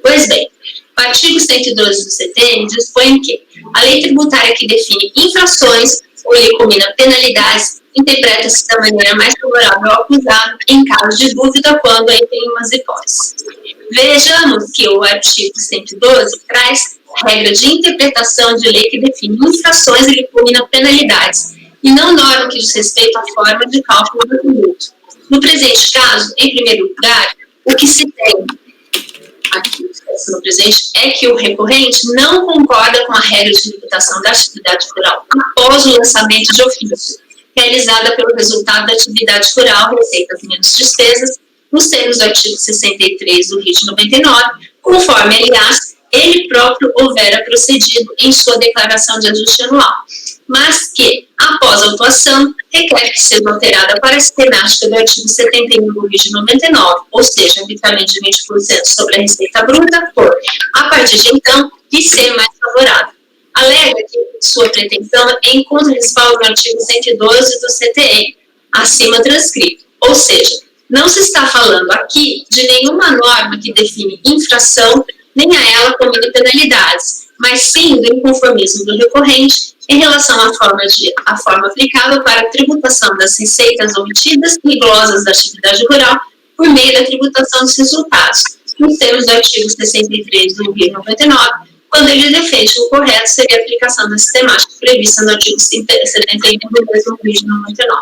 Pois bem, o artigo 112 do CTM dispõe que a lei tributária que define infrações ou lhe combina penalidades interpreta-se da maneira mais favorável ao acusado em caso de dúvida quando entre umas hipóteses. Vejamos que o artigo 112 traz regra de interpretação de lei que define infrações e lhe combina penalidades, e não norma que diz respeito à forma de cálculo do tributo. No presente caso, em primeiro lugar, o que se tem aqui no presente é que o recorrente não concorda com a regra de tributação da atividade rural após o lançamento de ofício, realizada pelo resultado da atividade rural, receitas menos despesas, nos termos do artigo 63 do RIT 99, conforme, aliás, ele próprio houvera procedido em sua declaração de ajuste anual, mas que, após a autuação, requer que seja alterada para a sistemática do artigo 71 do RIT 99, ou seja, habitualmente de 20% sobre a receita bruta, por, a partir de então, de ser mais favorável. Alega que sua pretensão encontra respaldo no artigo 112 do CTE, acima transcrito, ou seja, não se está falando aqui de nenhuma norma que define infração, nem a ela combina penalidades, mas sim do inconformismo do recorrente em relação à forma aplicável para a tributação das receitas obtidas e glosas da atividade rural por meio da tributação dos resultados, nos termos do artigo 63 do RIT 99, quando ele defende que o correto seria a aplicação da sistemática prevista no artigo 71 do mesmo RIT 99.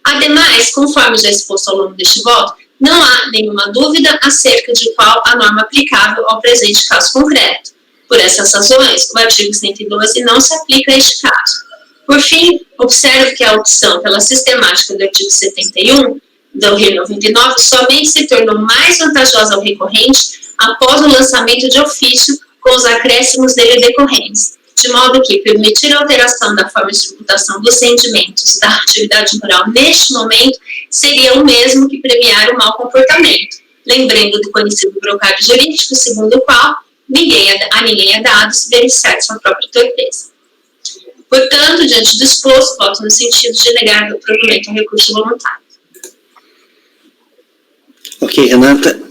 Ademais, conforme já exposto ao longo deste voto, não há nenhuma dúvida acerca de qual a norma aplicável ao presente caso concreto. Por essas razões, o artigo 112 não se aplica a este caso. Por fim, observo que a opção pela sistemática do artigo 71 do RIT 99 somente se tornou mais vantajosa ao recorrente após o lançamento de ofício com os acréscimos dele decorrentes, de modo que permitir a alteração da forma de tributação dos rendimentos da atividade rural neste momento seria o mesmo que premiar o mau comportamento, lembrando do conhecido brocário jurídico, segundo o qual a ninguém é dado se beneficiar de sua própria torpeza. Portanto, diante do exposto, voto no sentido de negar o provimento ao recurso voluntário. Ok, Renata.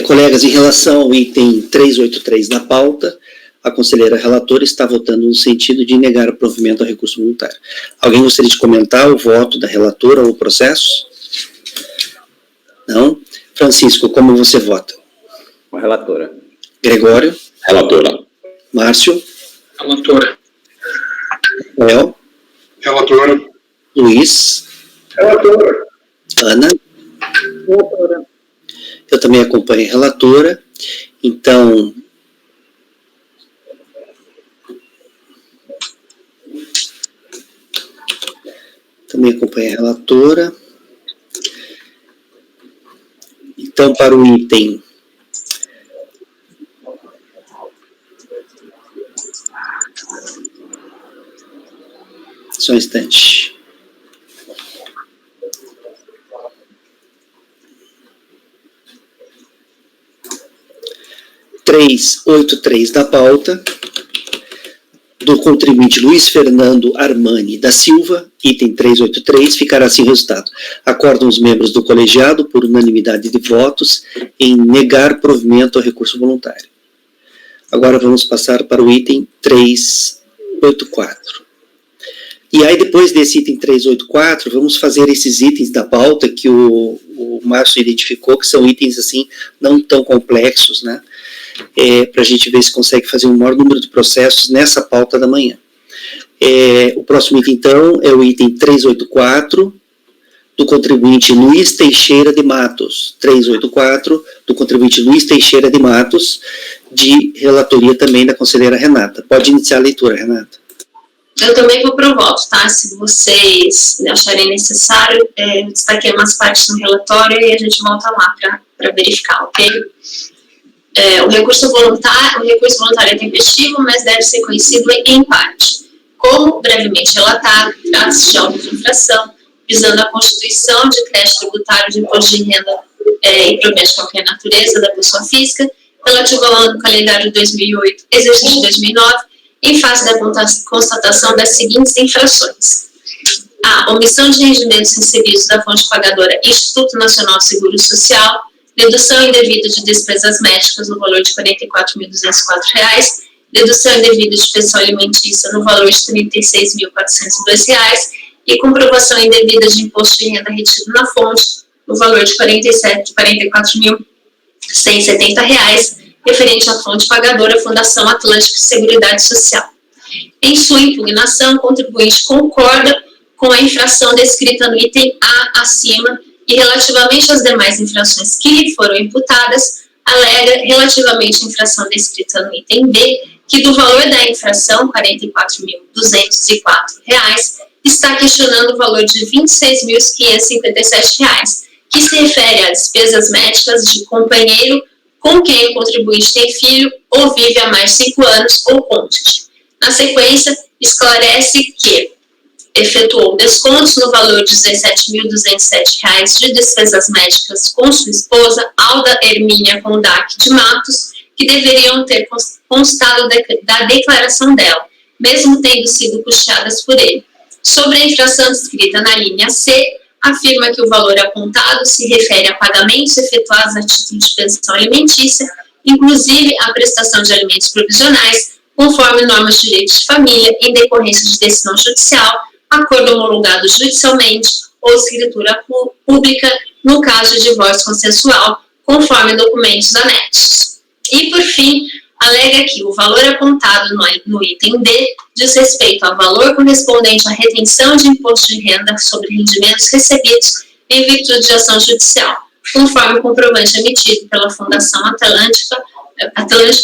Colegas, em relação ao item 383 da pauta, a conselheira relatora está votando no sentido de negar o provimento ao recurso voluntário. Alguém gostaria de comentar o voto da relatora ou o processo? Não? Francisco, como você vota? Com a relatora. Gregório? Relatora. Márcio? Relatora. Léo? Relatora. Luiz? Relatora. Ana? Relatora. Eu também acompanho a relatora. Então, também acompanho a relatora. Então, para o item só um instante. (383) da pauta, do contribuinte Luiz Fernando Armani da Silva, item 383, ficará assim o resultado. Acordam os membros do colegiado, por unanimidade de votos, em negar provimento ao recurso voluntário. Agora vamos passar para o item 384. E aí, depois desse item 384, vamos fazer esses itens da pauta que o Márcio identificou, que são itens, assim, não tão complexos, né? Para a gente ver se consegue fazer um maior número de processos nessa pauta da manhã. O próximo item, então, é o item 384, do contribuinte Luiz Teixeira de Matos. 384, do contribuinte Luiz Teixeira de Matos, de relatoria também da conselheira Renata. Pode iniciar a leitura, Renata. Eu também vou pro voto, tá? Se vocês acharem necessário, eu destaquei umas partes no relatório e a gente volta lá para verificar, ok? O recurso voluntário é tempestivo, mas deve ser conhecido em parte. Como brevemente relatado, trata-se de auto de infração, visando a constituição de crédito tributário de imposto de renda e proventos de qualquer natureza da pessoa física, relativo ao ano calendário de 2008, exercício de 2009, em face da constatação das seguintes infrações: a omissão de rendimentos recebidos da fonte pagadora Instituto Nacional de Seguro Social, dedução indevida de despesas médicas no valor de R$ 44.204, dedução indevida de pensão alimentícia no valor de R$ 36.402 e comprovação indevida de imposto de renda retido na fonte no valor de R$ 44.170, referente à fonte pagadora Fundação Atlântica de Seguridade Social. Em sua impugnação, o contribuinte concorda com a infração descrita no item A acima e, relativamente às demais infrações que lhe foram imputadas, alega, relativamente à infração descrita no item B, que do valor da infração, R$ 44.204, está questionando o valor de R$ 26.557, que se refere a despesas médicas de companheiro com quem o contribuinte tem filho ou vive há mais de 5 anos ou cônjuge. Na sequência, esclarece que efetuou descontos no valor de R$ 17.207 de despesas médicas com sua esposa, Alda Hermínia Condac de Matos, que deveriam ter constado da declaração dela, mesmo tendo sido custeadas por ele. Sobre a infração descrita na linha C, afirma que o valor apontado se refere a pagamentos efetuados a título de pensão alimentícia, inclusive a prestação de alimentos provisionais, conforme normas de direito de família, em decorrência de decisão judicial, acordo homologado judicialmente ou escritura pública, no caso de divórcio consensual, conforme documentos anexos. E, por fim, alega que o valor apontado no item D diz respeito ao valor correspondente à retenção de imposto de renda sobre rendimentos recebidos em virtude de ação judicial, conforme o comprovante emitido pela Fundação Atlântico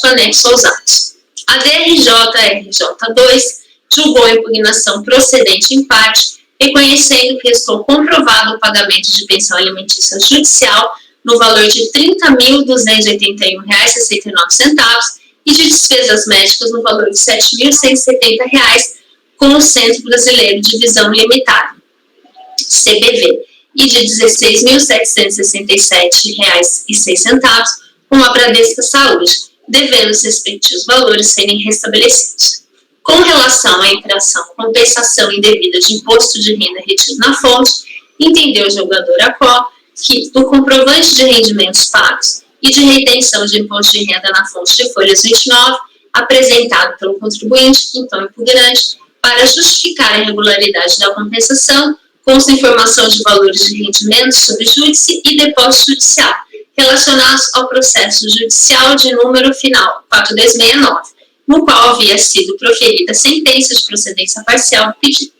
anexo aos atos. A DRJ-RJ2 julgou a impugnação procedente em parte, reconhecendo que restou comprovado o pagamento de pensão alimentícia judicial no valor de R$ 30.281,69 e de despesas médicas no valor de R$ 7.170 com o Centro Brasileiro de Visão Limitada, CBV, e de R$ 16.767,06 com a Bradesco Saúde, devendo os respectivos valores serem restabelecidos. Com relação à infração compensação indevida de imposto de renda retido na fonte, entendeu o julgador ACO que, do comprovante de rendimentos pagos e de retenção de imposto de renda na fonte de folhas 29, apresentado pelo contribuinte, então impugnante, para justificar a irregularidade da compensação, consta informação de valores de rendimentos sobre júdice e depósito judicial, relacionados ao processo judicial de número final 4269, no qual havia sido proferida sentença de procedência parcial do pedido.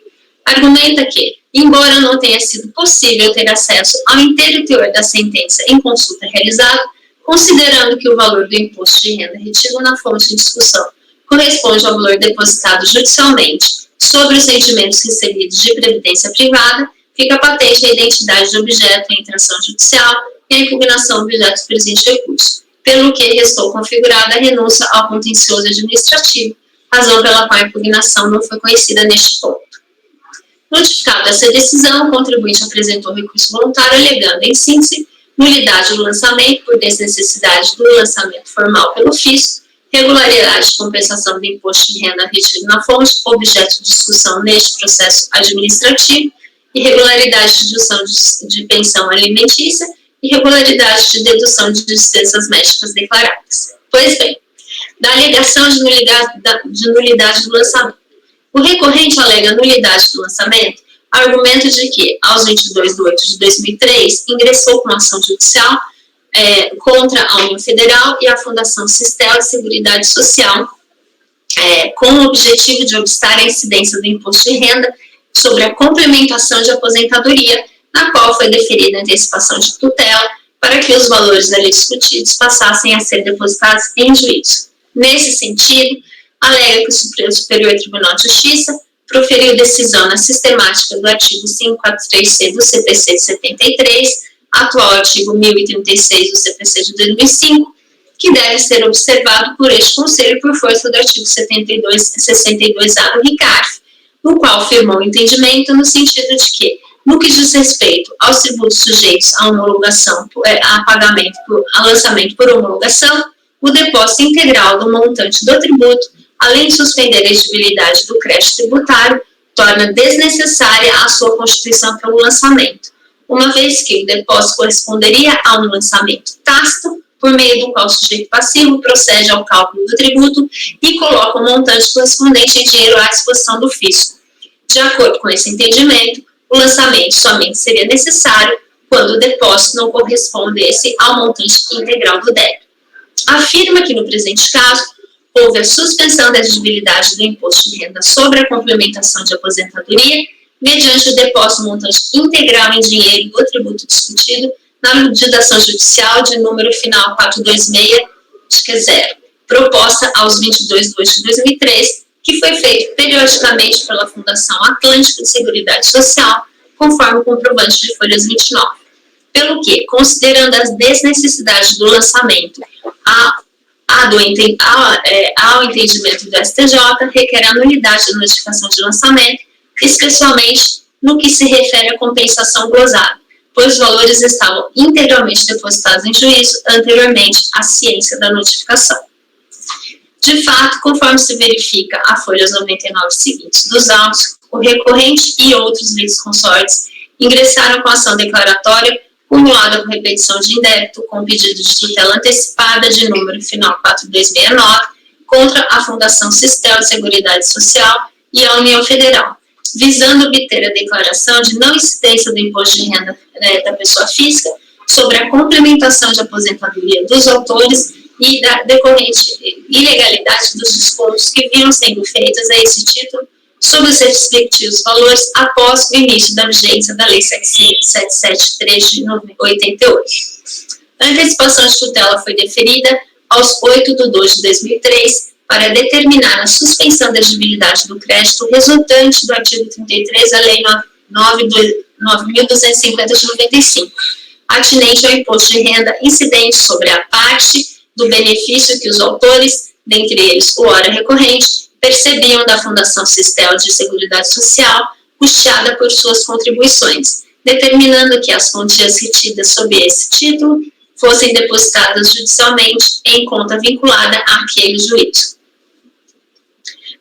Argumenta que, embora não tenha sido possível ter acesso ao inteiro teor da sentença em consulta realizada, considerando que o valor do imposto de renda retido na fonte em discussão corresponde ao valor depositado judicialmente sobre os rendimentos recebidos de previdência privada, fica patente a identidade do objeto em ação judicial e a impugnação do objeto do presente recurso, pelo que restou configurada a renúncia ao contencioso administrativo, razão pela qual a impugnação não foi conhecida neste ponto. Notificada essa decisão, o contribuinte apresentou recurso voluntário alegando, em síntese, nulidade do lançamento por desnecessidade do lançamento formal pelo fisco, regularidade de compensação do imposto de renda retido na fonte, objeto de discussão neste processo administrativo, irregularidade de dedução de pensão alimentícia, irregularidade de dedução de despesas médicas declaradas. Pois bem, da alegação de nulidade do lançamento. O recorrente alega nulidade do lançamento, argumento de que, aos 22 de 8 de 2003, ingressou com ação judicial contra a União Federal e a Fundação Sistel de Seguridade Social, com o objetivo de obstar a incidência do imposto de renda sobre a complementação de aposentadoria, na qual foi deferida antecipação de tutela para que os valores ali discutidos passassem a ser depositados em juízo. Nesse sentido, alega que o Superior Tribunal de Justiça proferiu decisão na sistemática do artigo 543C do CPC de 73, atual artigo 1036 do CPC de 2005, que deve ser observado por este Conselho por força do artigo 62A do RICARF, no qual firmou o entendimento no sentido de que, no que diz respeito aos tributos sujeitos à homologação, a pagamento, a lançamento por homologação, o depósito integral do montante do tributo, além de suspender a exigibilidade do crédito tributário, torna desnecessária a sua constituição pelo lançamento, uma vez que o depósito corresponderia a um lançamento tácito, por meio do qual o sujeito passivo procede ao cálculo do tributo e coloca o montante correspondente em dinheiro à disposição do fisco. De acordo com esse entendimento, o lançamento somente seria necessário quando o depósito não correspondesse ao montante integral do débito. Afirma que, no presente caso, houve a suspensão da exigibilidade do imposto de renda sobre a complementação de aposentadoria, mediante o depósito montante integral em dinheiro do tributo discutido na legislação judicial de número final 426-0, proposta aos 22 de 2 de 2003, que foi feito periodicamente pela Fundação Atlântico de Seguridade Social, conforme o comprovante de folhas 29. Pelo que, considerando as desnecessidades do lançamento ao entendimento do STJ, requer a nulidade da notificação de lançamento, especialmente no que se refere à compensação glosada, pois os valores estavam integralmente depositados em juízo anteriormente à ciência da notificação. De fato, conforme se verifica a folhas 99 seguintes dos autos, o recorrente e outros litisconsortes ingressaram com ação declaratória cumulada com repetição de indébito com pedido de tutela antecipada de número final 4269 contra a Fundação Sistel de Seguridade Social e a União Federal, visando obter a declaração de não incidência do imposto de renda da pessoa física sobre a complementação de aposentadoria dos autores e da decorrente ilegalidade dos descontos que vinham sendo feitos a esse título sobre os respectivos valores após o início da vigência da Lei 773 de 88. A antecipação de tutela foi deferida aos 8 de 2 de 2003 para determinar a suspensão da exigibilidade do crédito resultante do artigo 33 da Lei 9.250 de 95, atinente ao imposto de renda incidente sobre a parte do benefício que os autores, dentre eles o hora recorrente, percebiam da Fundação Sistel de Seguridade Social, custeada por suas contribuições, determinando que as quantias retidas sob esse título fossem depositadas judicialmente em conta vinculada àquele juízo.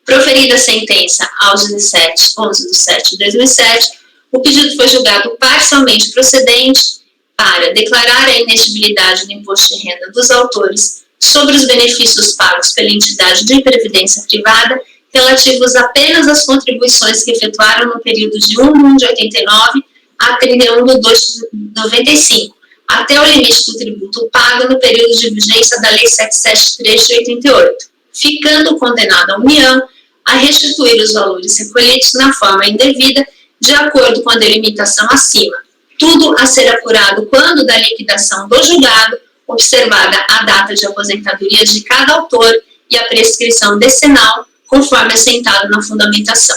Proferida a sentença aos 11 de 7 de 2007, o pedido foi julgado parcialmente procedente para declarar a inexigibilidade do imposto de renda dos autores sobre os benefícios pagos pela entidade de previdência privada relativos apenas às contribuições que efetuaram no período de 1 de 1 de 89 a 31 de 2 de 95, até o limite do tributo pago no período de vigência da Lei 773 de 88, ficando condenada a União a restituir os valores recolhidos na forma indevida de acordo com a delimitação acima, tudo a ser apurado quando da liquidação do julgado, observada a data de aposentadoria de cada autor e a prescrição decenal, conforme assentado na fundamentação.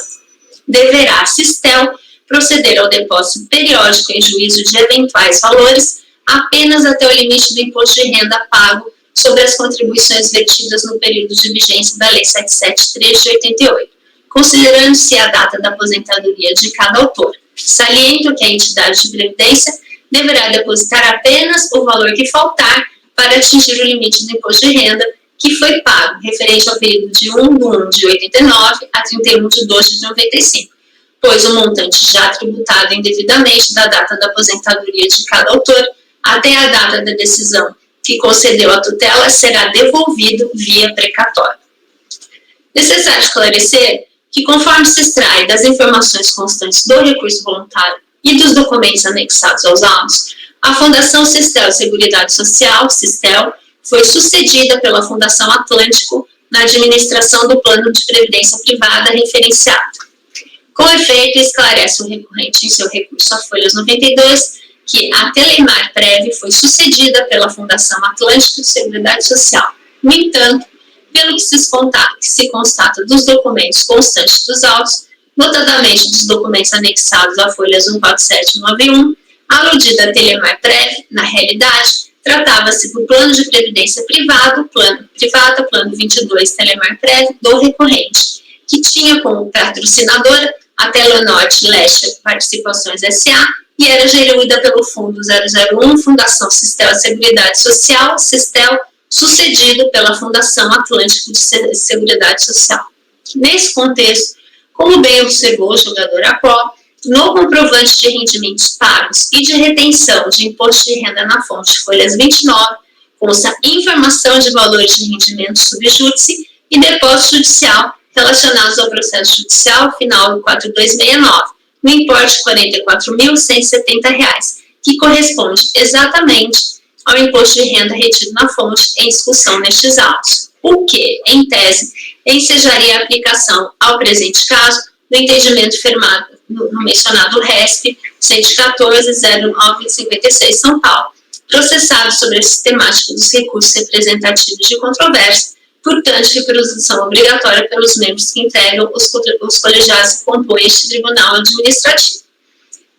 Deverá a Sistel proceder ao depósito periódico em juízo de eventuais valores apenas até o limite do imposto de renda pago sobre as contribuições vertidas no período de vigência da Lei 773 de 88, considerando-se a data da aposentadoria de cada autor. Saliento que a entidade de previdência deverá depositar apenas o valor que faltar para atingir o limite do imposto de renda que foi pago, referente ao período de 1 de 1 de 89 a 31 de 2 de 95, pois o montante já tributado indevidamente da data da aposentadoria de cada autor até a data da decisão que concedeu a tutela será devolvido via precatório. Necessário esclarecer que, conforme se extrai das informações constantes do recurso voluntário e dos documentos anexados aos autos, a Fundação Sistel de Seguridade Social, Sistel, foi sucedida pela Fundação Atlântico na administração do Plano de Previdência Privada referenciado. Com efeito, esclarece o recorrente em seu recurso a folhas 92 que a Telemar Prev foi sucedida pela Fundação Atlântico de Seguridade Social. No entanto, pelo que se constata dos documentos constantes dos autos, notadamente dos documentos anexados a folhas 147 e 91, aludida a Telemar Prev, na realidade, Tratava-se do plano de previdência privado, plano 22 Telemar Prévio do recorrente, que tinha como patrocinadora a Telenorte Leste Participações S.A. e era gerida pelo Fundo 001, Fundação Sistel Seguridade Social, Sistel, sucedido pela Fundação Atlântico de Seguridade Social. Nesse contexto, como bem observou o jogador Apó, no comprovante de rendimentos pagos e de retenção de imposto de renda na fonte folhas 29, consta informação de valores de rendimentos subjúdice e depósito judicial relacionados ao processo judicial final do 4269, no importe de R$ 44.170, que corresponde exatamente ao imposto de renda retido na fonte em discussão nestes autos, o que, em tese, ensejaria a aplicação ao presente caso do entendimento firmado no mencionado RESP 114.0956 São Paulo, processado sobre a sistemática dos recursos representativos de controvérsia, portanto, reprodução obrigatória pelos membros que integram os colegiados que compõem este tribunal administrativo,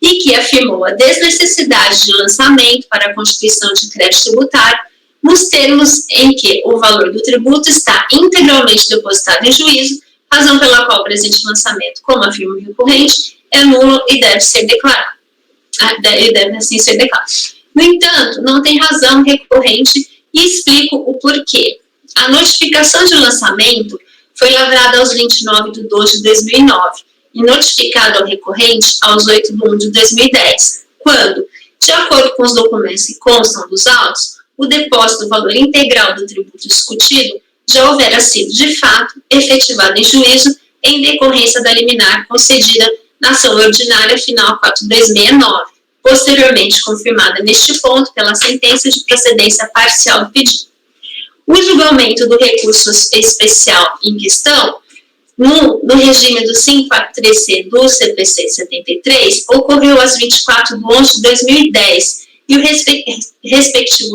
e que afirmou a desnecessidade de lançamento para a constituição de crédito tributário nos termos em que o valor do tributo está integralmente depositado em juízo, razão pela qual o presente lançamento, como afirma o recorrente, é nulo e deve ser declarado. Deve assim ser declarado. No entanto, não tem razão recorrente e explico o porquê. A notificação de lançamento foi lavrada aos 29 de 2 de 2009 e notificada ao recorrente aos 8 de 1 de 2010, quando, de acordo com os documentos que constam dos autos, o depósito do valor integral do tributo discutido já houvera sido, de fato, efetivado em juízo em decorrência da liminar concedida na ação ordinária final 4269, posteriormente confirmada neste ponto pela sentença de procedência parcial do pedido. O julgamento do recurso especial em questão, no regime do 543C do CPC 73, ocorreu às 24 de 11 de 2010 e o respectivo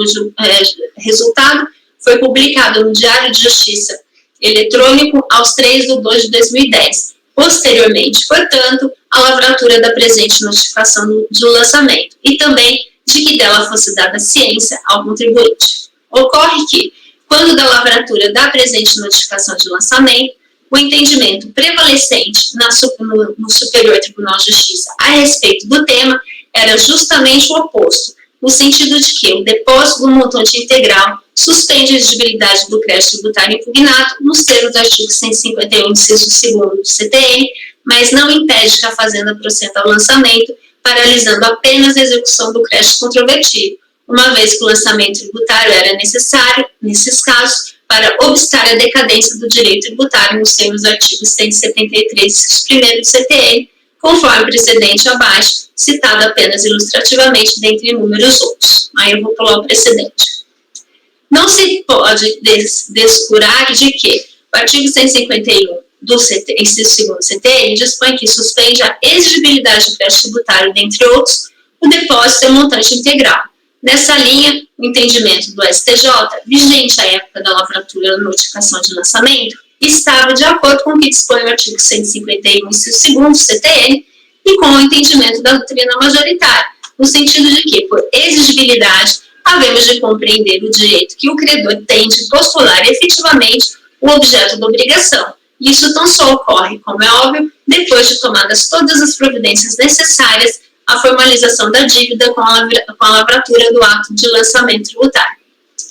resultado foi publicado no Diário de Justiça eletrônico aos 3 de 2 de 2010. Posteriormente, portanto, a lavratura da presente notificação do lançamento e também de que dela fosse dada ciência ao contribuinte. Ocorre que, quando da lavratura da presente notificação de lançamento, o entendimento prevalecente no Superior Tribunal de Justiça a respeito do tema era justamente o oposto, no sentido de que o depósito do montante integral suspende a exigibilidade do crédito tributário impugnado nos termos do artigo 151, inciso 2º do CTN, mas não impede que a Fazenda proceda ao lançamento, paralisando apenas a execução do crédito controvertido, uma vez que o lançamento tributário era necessário, nesses casos, para obstar a decadência do direito tributário nos termos do artigo 173, inciso 1º do CTN, conforme precedente abaixo, citado apenas ilustrativamente dentre inúmeros outros. Aí eu vou pular o precedente. Não se pode descurar de que o artigo 151 do inciso 2º do CTN dispõe que suspende a exigibilidade do crédito tributário, dentre outros, o depósito em montante integral. Nessa linha, o entendimento do STJ, vigente à época da lavratura da notificação de lançamento, estava de acordo com o que dispõe o artigo 151, inciso 2º do CTN, e com o entendimento da doutrina majoritária, no sentido de que, por exigibilidade, havemos de compreender o direito que o credor tem de postular efetivamente o objeto da obrigação. Isso tão só ocorre, como é óbvio, depois de tomadas todas as providências necessárias à formalização da dívida com a lavratura do ato de lançamento tributário.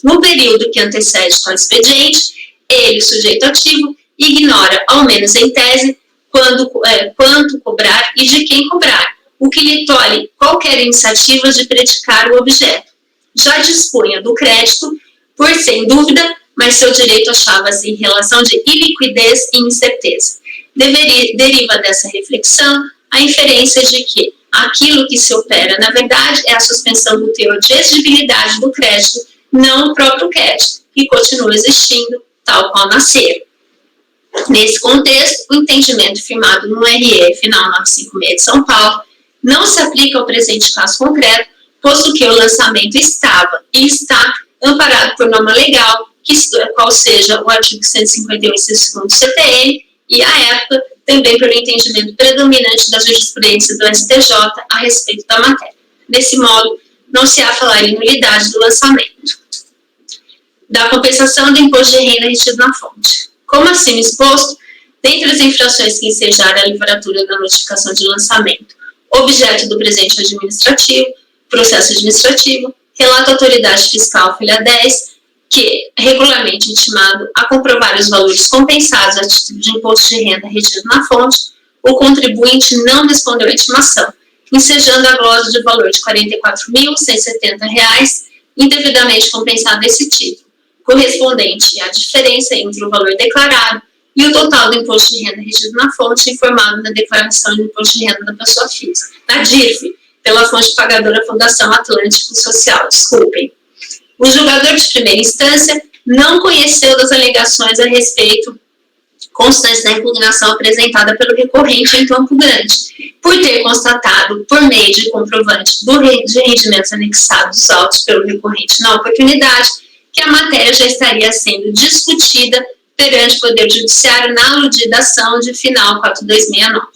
No período que antecede tal expediente, ele, sujeito ativo, ignora, ao menos em tese, quanto cobrar e de quem cobrar, o que lhe tolhe qualquer iniciativa de predicar o objeto. Já dispunha do crédito, por sem dúvida, mas seu direito achava-se em relação de iliquidez e incerteza. Deriva dessa reflexão a inferência de que aquilo que se opera, na verdade, é a suspensão do teor de exigibilidade do crédito, não o próprio crédito, que continua existindo, tal qual nascer. Nesse contexto, o entendimento firmado no RE final 956 de São Paulo não se aplica ao presente caso concreto, posto que o lançamento estava e está amparado por norma legal, qual seja o artigo 151, inciso 2º do CTN, e, à época, também pelo entendimento predominante da jurisprudência do STJ a respeito da matéria. Desse modo, não se há falar em nulidade do lançamento. Da compensação do imposto de renda retido na fonte. Como acima exposto, dentre as infrações que ensejaram a livratura da notificação de lançamento, objeto do presente administrativo, processo administrativo, relata a autoridade fiscal, folha 10, que regularmente intimado a comprovar os valores compensados a título de imposto de renda retido na fonte, o contribuinte não respondeu à intimação, ensejando a glosa de valor de R$ 44.170, indevidamente compensado esse título, correspondente à diferença entre o valor declarado e o total do imposto de renda retido na fonte informado na declaração de imposto de renda da pessoa física, na DIRF, pela fonte pagadora Fundação Atlântico Social, desculpem. O julgador de primeira instância não conheceu das alegações a respeito constantes da impugnação apresentada pelo recorrente em Campo Grande, por ter constatado, por meio de comprovante de rendimentos anexados autos pelo recorrente na oportunidade, que a matéria já estaria sendo discutida perante o Poder Judiciário na aludida ação de final 4269.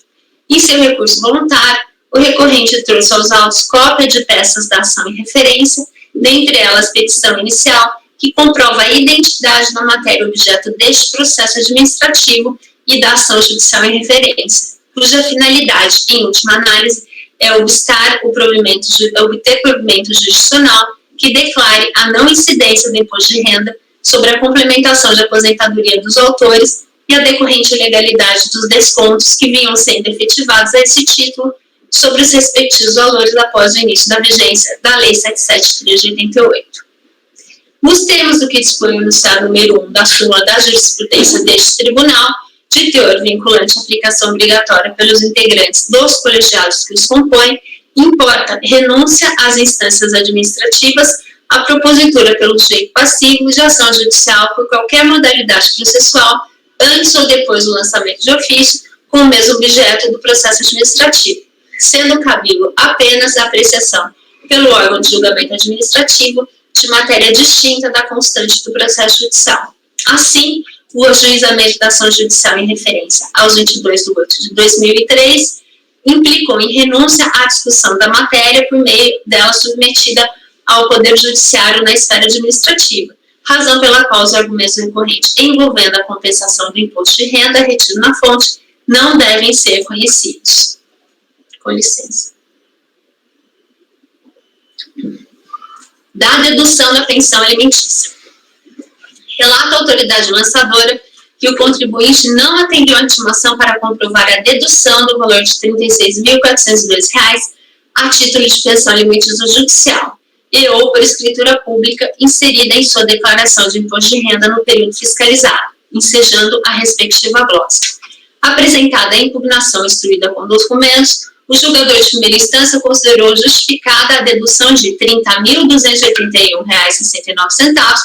Em seu recurso voluntário, o recorrente trouxe aos autos cópia de peças da ação em referência, dentre elas petição inicial, que comprova a identidade da matéria objeto deste processo administrativo e da ação judicial em referência, cuja finalidade, em última análise, é obter provimento jurisdicional que declare a não incidência do imposto de renda sobre a complementação de aposentadoria dos autores e a decorrente ilegalidade dos descontos que vinham sendo efetivados a esse título sobre os respectivos valores após o início da vigência da Lei 773 de 88. Nos termos do que dispõe o enunciado número 1 da súmula da jurisprudência deste tribunal, de teor vinculante à aplicação obrigatória pelos integrantes dos colegiados que os compõem, importa renúncia às instâncias administrativas a propositura pelo sujeito passivo de ação judicial por qualquer modalidade processual, antes ou depois do lançamento de ofício, com o mesmo objeto do processo administrativo, sendo cabível apenas a apreciação pelo órgão de julgamento administrativo de matéria distinta da constante do processo judicial. Assim, o ajuizamento da ação judicial em referência aos 22 de 8 de 2003 implicou em renúncia à discussão da matéria por meio dela submetida ao Poder Judiciário na esfera administrativa, razão pela qual os argumentos recorrentes envolvendo a compensação do imposto de renda retido na fonte não devem ser conhecidos. Com licença. Da dedução da pensão alimentícia. Relata a autoridade lançadora que o contribuinte não atendeu a intimação para comprovar a dedução do valor de R$ 36.402 a título de pensão alimentícia judicial e ou por escritura pública inserida em sua declaração de imposto de renda no período fiscalizado, ensejando a respectiva glosa. Apresentada a impugnação instruída com documentos, o julgador de primeira instância considerou justificada a dedução de R$ 30.281,69,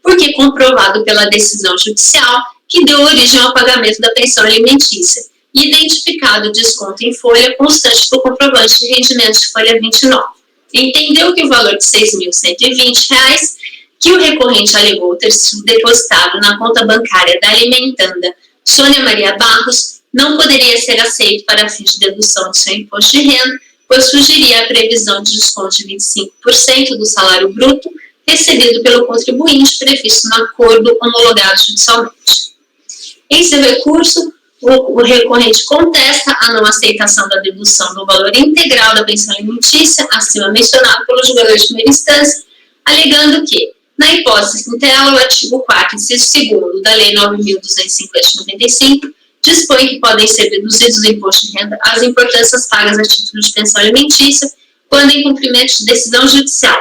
porque comprovado pela decisão judicial que deu origem ao pagamento da pensão alimentícia, e identificado o desconto em folha constante do comprovante de rendimento de folha 29. Entendeu que o valor de R$ 6.120 que o recorrente alegou ter sido depositado na conta bancária da alimentanda Sônia Maria Barros não poderia ser aceito para fins de dedução do seu imposto de renda, pois surgiria a previsão de desconto de 25% do salário bruto recebido pelo contribuinte previsto no acordo homologado judicialmente. Em seu recurso, o recorrente contesta a não aceitação da dedução do valor integral da pensão alimentícia, acima mencionado pelo julgador de primeira instância, alegando que, na hipótese que intela o artigo 4º, inciso 2º da Lei 9.250 de 95, dispõe que podem ser deduzidos do imposto de renda as importâncias pagas a título de pensão alimentícia quando em cumprimento de decisão judicial,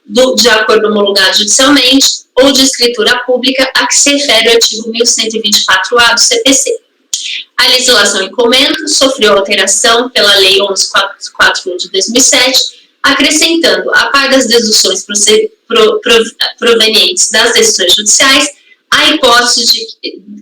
de acordo homologado judicialmente ou de escritura pública a que se refere o artigo 1124-A do CPC. A legislação em comento sofreu alteração pela Lei 11.441 de 2007, acrescentando, a par das deduções provenientes das decisões judiciais, a hipótese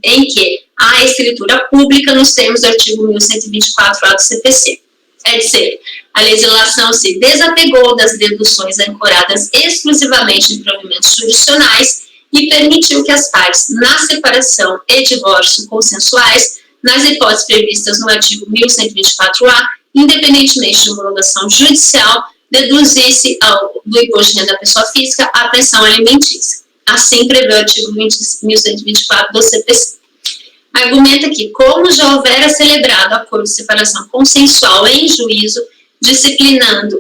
em que há escritura pública nos termos do artigo 1124-A do CPC. É dizer, a legislação se desapegou das deduções ancoradas exclusivamente em provimentos jurisdicionais e permitiu que as partes, na separação e divórcio consensuais, nas hipóteses previstas no artigo 1124-A, independentemente de homologação judicial, deduzir-se do imposto de renda da pessoa física a pensão alimentícia. Assim prevê o artigo 1124 do CPC. Argumenta que, como já houvera celebrado acordo de separação consensual em juízo, disciplinando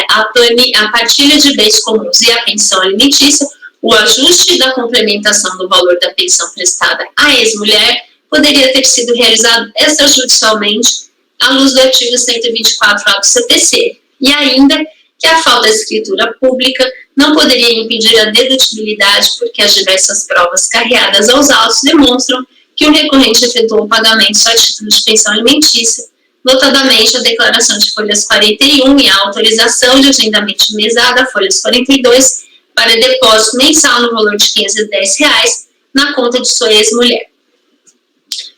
a partilha de bens comuns e a pensão alimentícia, o ajuste da complementação do valor da pensão prestada à ex-mulher poderia ter sido realizado extrajudicialmente à luz do artigo 124A do CPC, e ainda que a falta de escritura pública não poderia impedir a dedutibilidade, porque as diversas provas carreadas aos autos demonstram que o recorrente efetuou pagamentos a título de pensão alimentícia, notadamente a declaração de folhas 41 e a autorização de agendamento de mesada, folhas 42, para depósito mensal no valor de R$ 510 na conta de sua ex-mulher.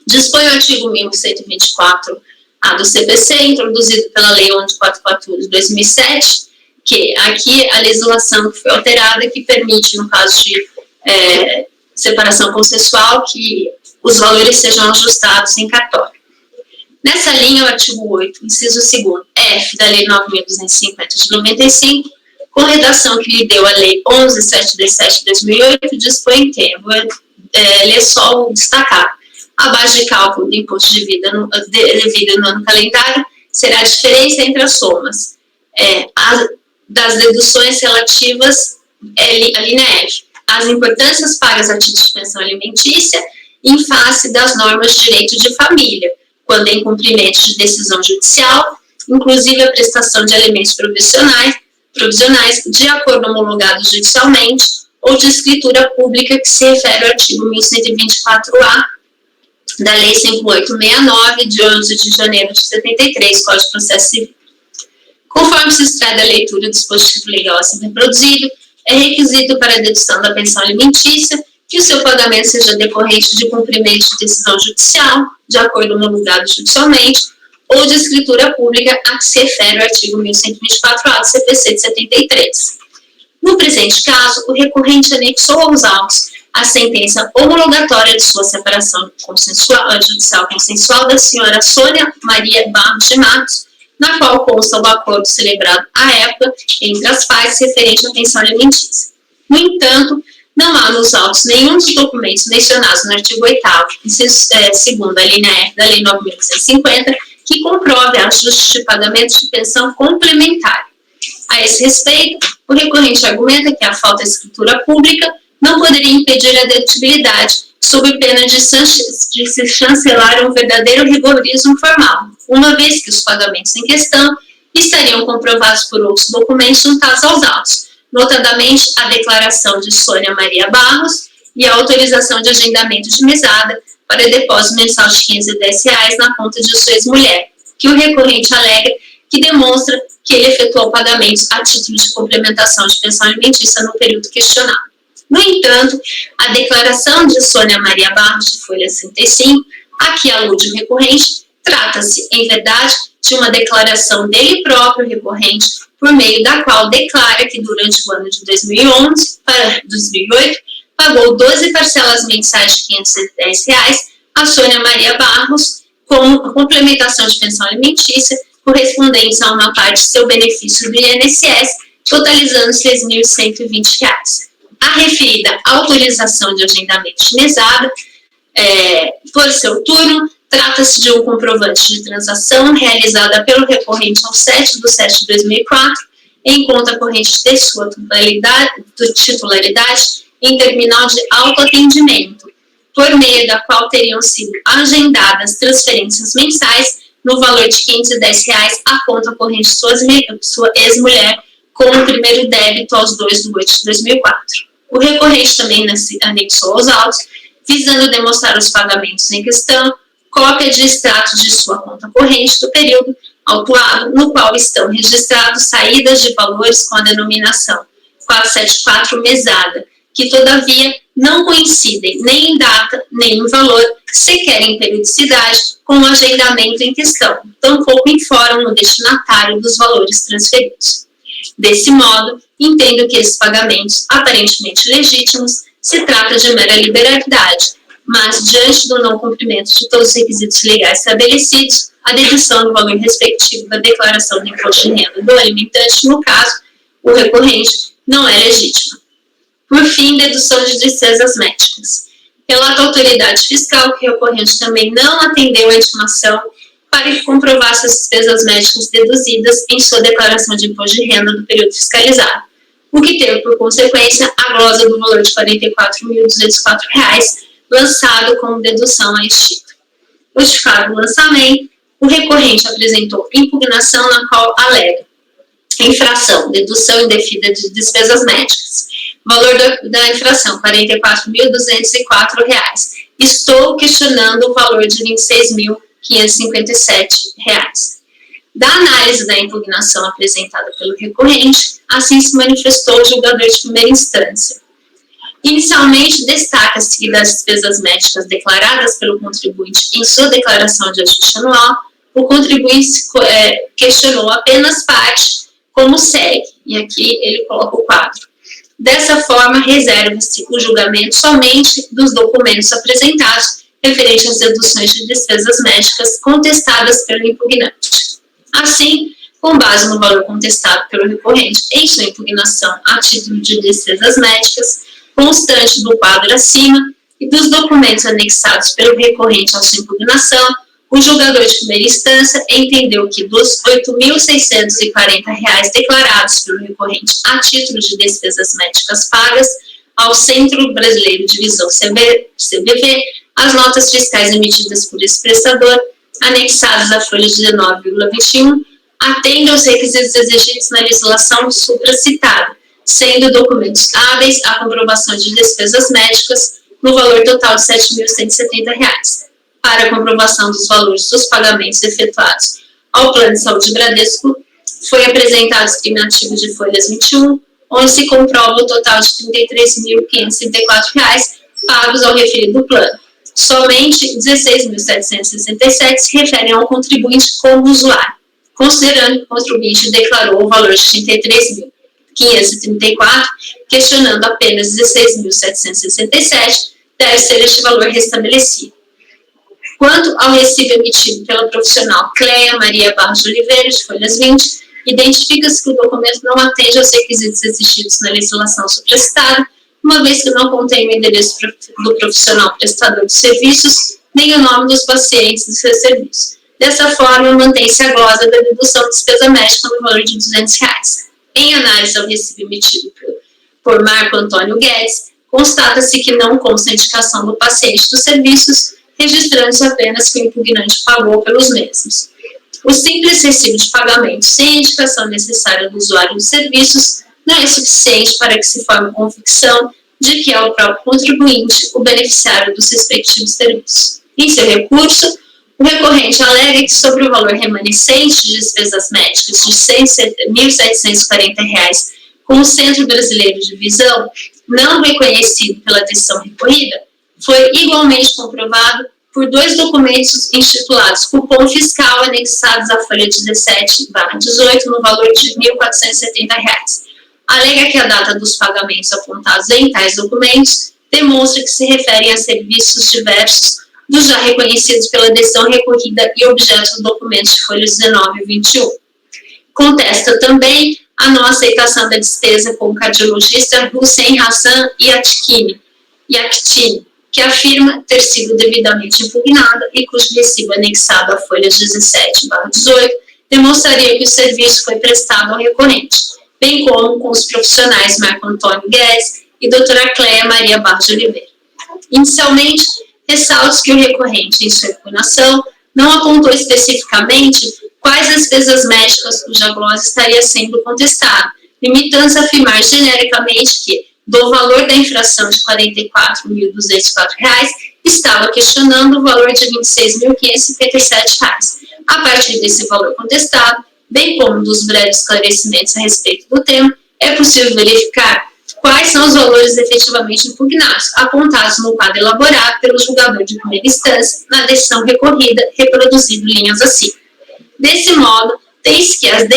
Dispõe o artigo 1124A do CPC, introduzido pela Lei 1144 de 2007, que aqui a legislação que foi alterada, que permite, no caso de separação consensual, que os valores sejam ajustados em cartório. Nessa linha, o artigo 8, inciso 2º, F da Lei 9.250 de 95, com redação que lhe deu a Lei 11.727 de 2008, dispõe que, ler só o destacar, a base de cálculo do imposto de vida devido no ano calendário será a diferença entre as somas das deduções relativas, a linha F, as importâncias pagas a título de pensão alimentícia em face das normas de direito de família, quando em cumprimento de decisão judicial, inclusive a prestação de alimentos provisionais de acordo homologado judicialmente ou de escritura pública que se refere ao artigo 1124A da Lei 5869, de 11 de janeiro de 73, Código de Processo Civil. Conforme se extrai da leitura do dispositivo legal assim reproduzido, é requisito para a dedução da pensão alimentícia que o seu pagamento seja decorrente de cumprimento de decisão judicial, de acordo homologado judicialmente, ou de escritura pública a que se refere o artigo 1124A do CPC de 73. No presente caso, o recorrente anexou aos autos a sentença homologatória de sua separação judicial consensual da senhora Sônia Maria Barros de Matos, na qual consta o acordo celebrado à época entre as partes referente à pensão alimentícia. No entanto, não há nos autos nenhum dos documentos mencionados no artigo 8º, segundo a linha F da Lei 9.150, que comprove ajuste de pagamento de pensão complementar. A esse respeito, o recorrente argumenta que a falta de escritura pública não poderia impedir a dedutibilidade, sob pena de se chancelar um verdadeiro rigorismo formal, uma vez que os pagamentos em questão estariam comprovados por outros documentos juntados aos autos, notadamente a declaração de Sônia Maria Barros e a autorização de agendamento de mesada para depósito mensal de R$ 510 na conta de sua ex-mulher, que o recorrente alega que demonstra que ele efetuou pagamentos a título de complementação de pensão alimentícia no período questionado. No entanto, a declaração de Sônia Maria Barros, de folha 65, a que alude o recorrente, trata-se, em verdade, de uma declaração dele próprio, recorrente, por meio da qual declara que durante o ano de 2011 para 2008, pagou 12 parcelas mensais de R$ 510 a Sônia Maria Barros, como complementação de pensão alimentícia, correspondentes a uma parte de seu benefício do INSS, totalizando R$ 6.120. A referida autorização de agendamento de mesada, por seu turno, trata-se de um comprovante de transação realizada pelo recorrente ao 7/7/2004, em conta corrente de sua titularidade em terminal de autoatendimento, por meio da qual teriam sido agendadas transferências mensais no valor de R$ 510 à conta corrente de sua ex-mulher, com o primeiro débito aos 2/8 de 2004. O recorrente também anexou aos autos, visando demonstrar os pagamentos em questão, cópia de extrato de sua conta corrente do período autuado, no qual estão registrados saídas de valores com a denominação 474 mesada, que todavia não coincidem nem em data, nem em valor, sequer em periodicidade, com o agendamento em questão, tampouco informam o destinatário dos valores transferidos. Desse modo, entendo que esses pagamentos, aparentemente legítimos, se trata de mera liberalidade, mas, diante do não cumprimento de todos os requisitos legais estabelecidos, a dedução do valor respectivo da declaração do imposto de renda do alimentante, no caso, o recorrente, não é legítima. Por fim, dedução de despesas médicas. Relata a autoridade fiscal que o recorrente também não atendeu à intimação para que comprovasse as despesas médicas deduzidas em sua declaração de imposto de renda do período fiscalizado, o que teve por consequência a glosa do valor de R$ 44.204 lançado como dedução a este título. Justificado o lançamento, o recorrente apresentou impugnação na qual alega infração, dedução indevida de despesas médicas. Valor da infração, R$ 44.204. Estou questionando o valor de R$ 26.557. Da análise da impugnação apresentada pelo recorrente, assim se manifestou o julgador de primeira instância. Inicialmente, destaca-se que das despesas médicas declaradas pelo contribuinte em sua declaração de ajuste anual, o contribuinte questionou apenas parte, como segue, e aqui ele coloca o quadro. Dessa forma, reserva-se o julgamento somente dos documentos apresentados referentes às deduções de despesas médicas contestadas pelo impugnante. Assim, com base no valor contestado pelo recorrente em sua impugnação a título de despesas médicas, constante do quadro acima e dos documentos anexados pelo recorrente à sua impugnação, o julgador de primeira instância entendeu que dos R$ 8.640 declarados pelo recorrente a título de despesas médicas pagas ao Centro Brasileiro de Visão CBV, as notas fiscais emitidas por esse prestador, anexadas à folha 19,21, atendem aos requisitos exigidos na legislação supracitada, sendo documentos hábeis à comprovação de despesas médicas no valor total de R$ 7.170. Para a comprovação dos valores dos pagamentos efetuados ao Plano de Saúde Bradesco, foi apresentado o estimativo de folhas 21, onde se comprova o total de R$ 33.534 pagos ao referido plano. Somente R$ 16.767 se referem ao contribuinte como usuário, considerando que o contribuinte declarou o valor de R$ 33.534, questionando apenas R$ 16.767, deve ser este valor restabelecido. Quanto ao recibo emitido pela profissional Cleia Maria Barros de Oliveira, de folhas 20, identifica-se que o documento não atende aos requisitos exigidos na legislação supracitada, uma vez que não contém o endereço do profissional prestador de serviços, nem o nome dos pacientes do seu serviço. Dessa forma, mantém-se a glosa da dedução de despesa médica no valor de R$ 200. Em análise ao recibo emitido por Marco Antônio Guedes, constata-se que não consta a indicação do paciente dos serviços, registrando-se apenas que o impugnante pagou pelos mesmos. O simples recibo de pagamento sem indicação necessária do usuário dos serviços não é suficiente para que se forme convicção de que é o próprio contribuinte o beneficiário dos respectivos serviços. Em seu recurso, o recorrente alega que sobre o valor remanescente de despesas médicas de R$ 1.740 com o Centro Brasileiro de Visão, não reconhecido pela decisão recorrida, foi igualmente comprovado por dois documentos intitulados Cupom Fiscal anexados à folha 17/18 no valor de R$ 1.470. Alega que a data dos pagamentos apontados em tais documentos demonstra que se referem a serviços diversos dos já reconhecidos pela decisão recorrida e objeto dos documentos de folha 19 e 21. Contesta também a não aceitação da despesa com o cardiologista Hussein Hassan Yaktini, que afirma ter sido devidamente impugnada e cujo recibo anexado à folha 17/18 demonstraria que o serviço foi prestado ao recorrente, bem como com os profissionais Marco Antônio Guedes e doutora Cleia Maria Barros de Oliveira. Inicialmente, ressalto que o recorrente, em sua impugnação, não apontou especificamente quais despesas médicas cuja glosa estaria sendo contestada, limitando-se a afirmar genericamente que, do valor da infração de R$ 44.204, estava questionando o valor de R$ 26.557. A partir desse valor contestado, bem como dos breves esclarecimentos a respeito do tema, é possível verificar quais são os valores efetivamente impugnados, apontados no quadro elaborado pelo julgador de primeira instância na decisão recorrida, reproduzido linhas acima. Desse modo, tem-se que as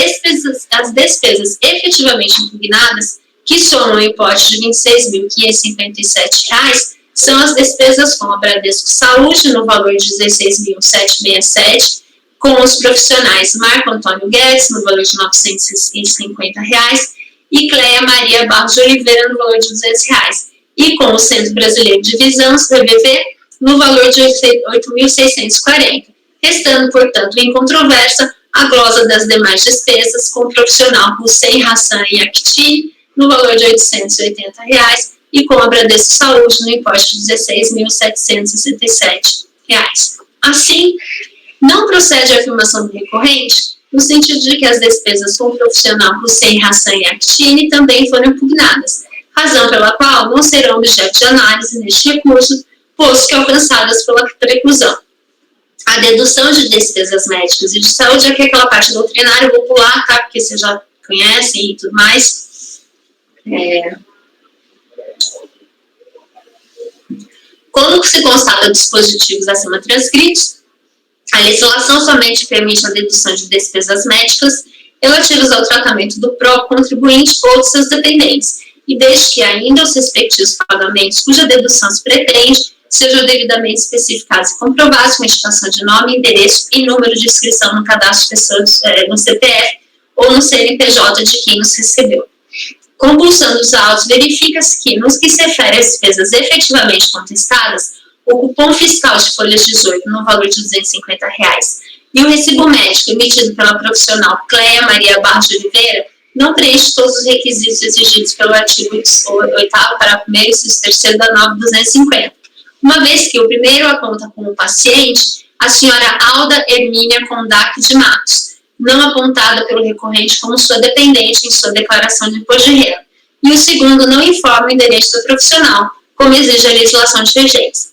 despesas efetivamente impugnadas, que somam o importe de R$ 26.557, são as despesas com a Bradesco Saúde, no valor de R$ 16.767, com os profissionais Marco Antônio Guedes, no valor de R$ 950, e Cleia Maria Barros de Oliveira, no valor de R$ 200, e com o Centro Brasileiro de Visão, CBV, no valor de R$ 8.640, restando, portanto, incontrovérsia a glosa das demais despesas com o profissional Hussein Hassan Yaktini, no valor de R$ 880, e com a Bradesco Saúde, no importe de R$ 16.767. Assim, não procede a afirmação do recorrente, no sentido de que as despesas com o profissional Hussein Hassan Yaktini também foram impugnadas, razão pela qual não serão objeto de análise neste recurso, posto que alcançadas pela preclusão. A dedução de despesas médicas e de saúde é que aquela parte doutrinária, eu vou pular, tá? Porque vocês já conhecem e tudo mais. Quando se constata dispositivos acima transcritos, a legislação somente permite a dedução de despesas médicas relativas ao tratamento do próprio contribuinte ou de seus dependentes, e desde que ainda os respectivos pagamentos cuja dedução se pretende sejam devidamente especificados e comprovados com indicação de nome, endereço e número de inscrição no cadastro de pessoas no CPF ou no CNPJ de quem nos recebeu. Conclusão dos autos, verifica-se que, nos que se refere às despesas efetivamente contestadas, o cupom fiscal de folhas 18 no valor de R$ 250 e o recibo médico emitido pela profissional Cleia Maria Barros de Oliveira não preenche todos os requisitos exigidos pelo artigo 8º, parágrafo 1º e inciso 3º da norma 250, uma vez que o primeiro aponta como paciente a senhora Alda Hermínia Kondak de Matos, não apontada pelo recorrente como sua dependente em sua declaração de imposto de renda, e o segundo não informa o endereço do profissional, como exige a legislação de vigência.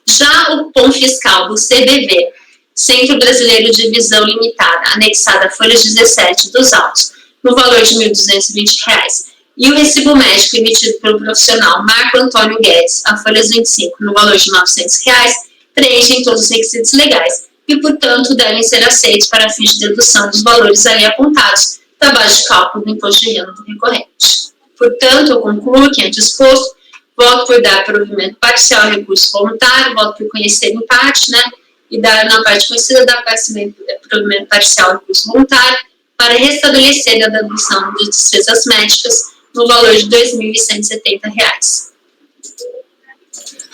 Já o cupom fiscal do CBV, Centro Brasileiro de Visão Limitada, anexada à folha 17 dos autos, no valor de R$ 1.220, e o recibo médico emitido pelo profissional Marco Antônio Guedes, a folhas 25, no valor de R$ 900, preenchem todos os requisitos legais e, portanto, devem ser aceitos para fins de dedução dos valores ali apontados da base de cálculo do imposto de renda do recorrente. Portanto, eu concluo que, antes exposto, voto por dar provimento parcial ao recurso voluntário, voto por conhecer em parte, e dar na parte conhecida, dar provimento parcial ao recurso voluntário, para restabelecer a dedução de despesas médicas no valor de R$ 2.170.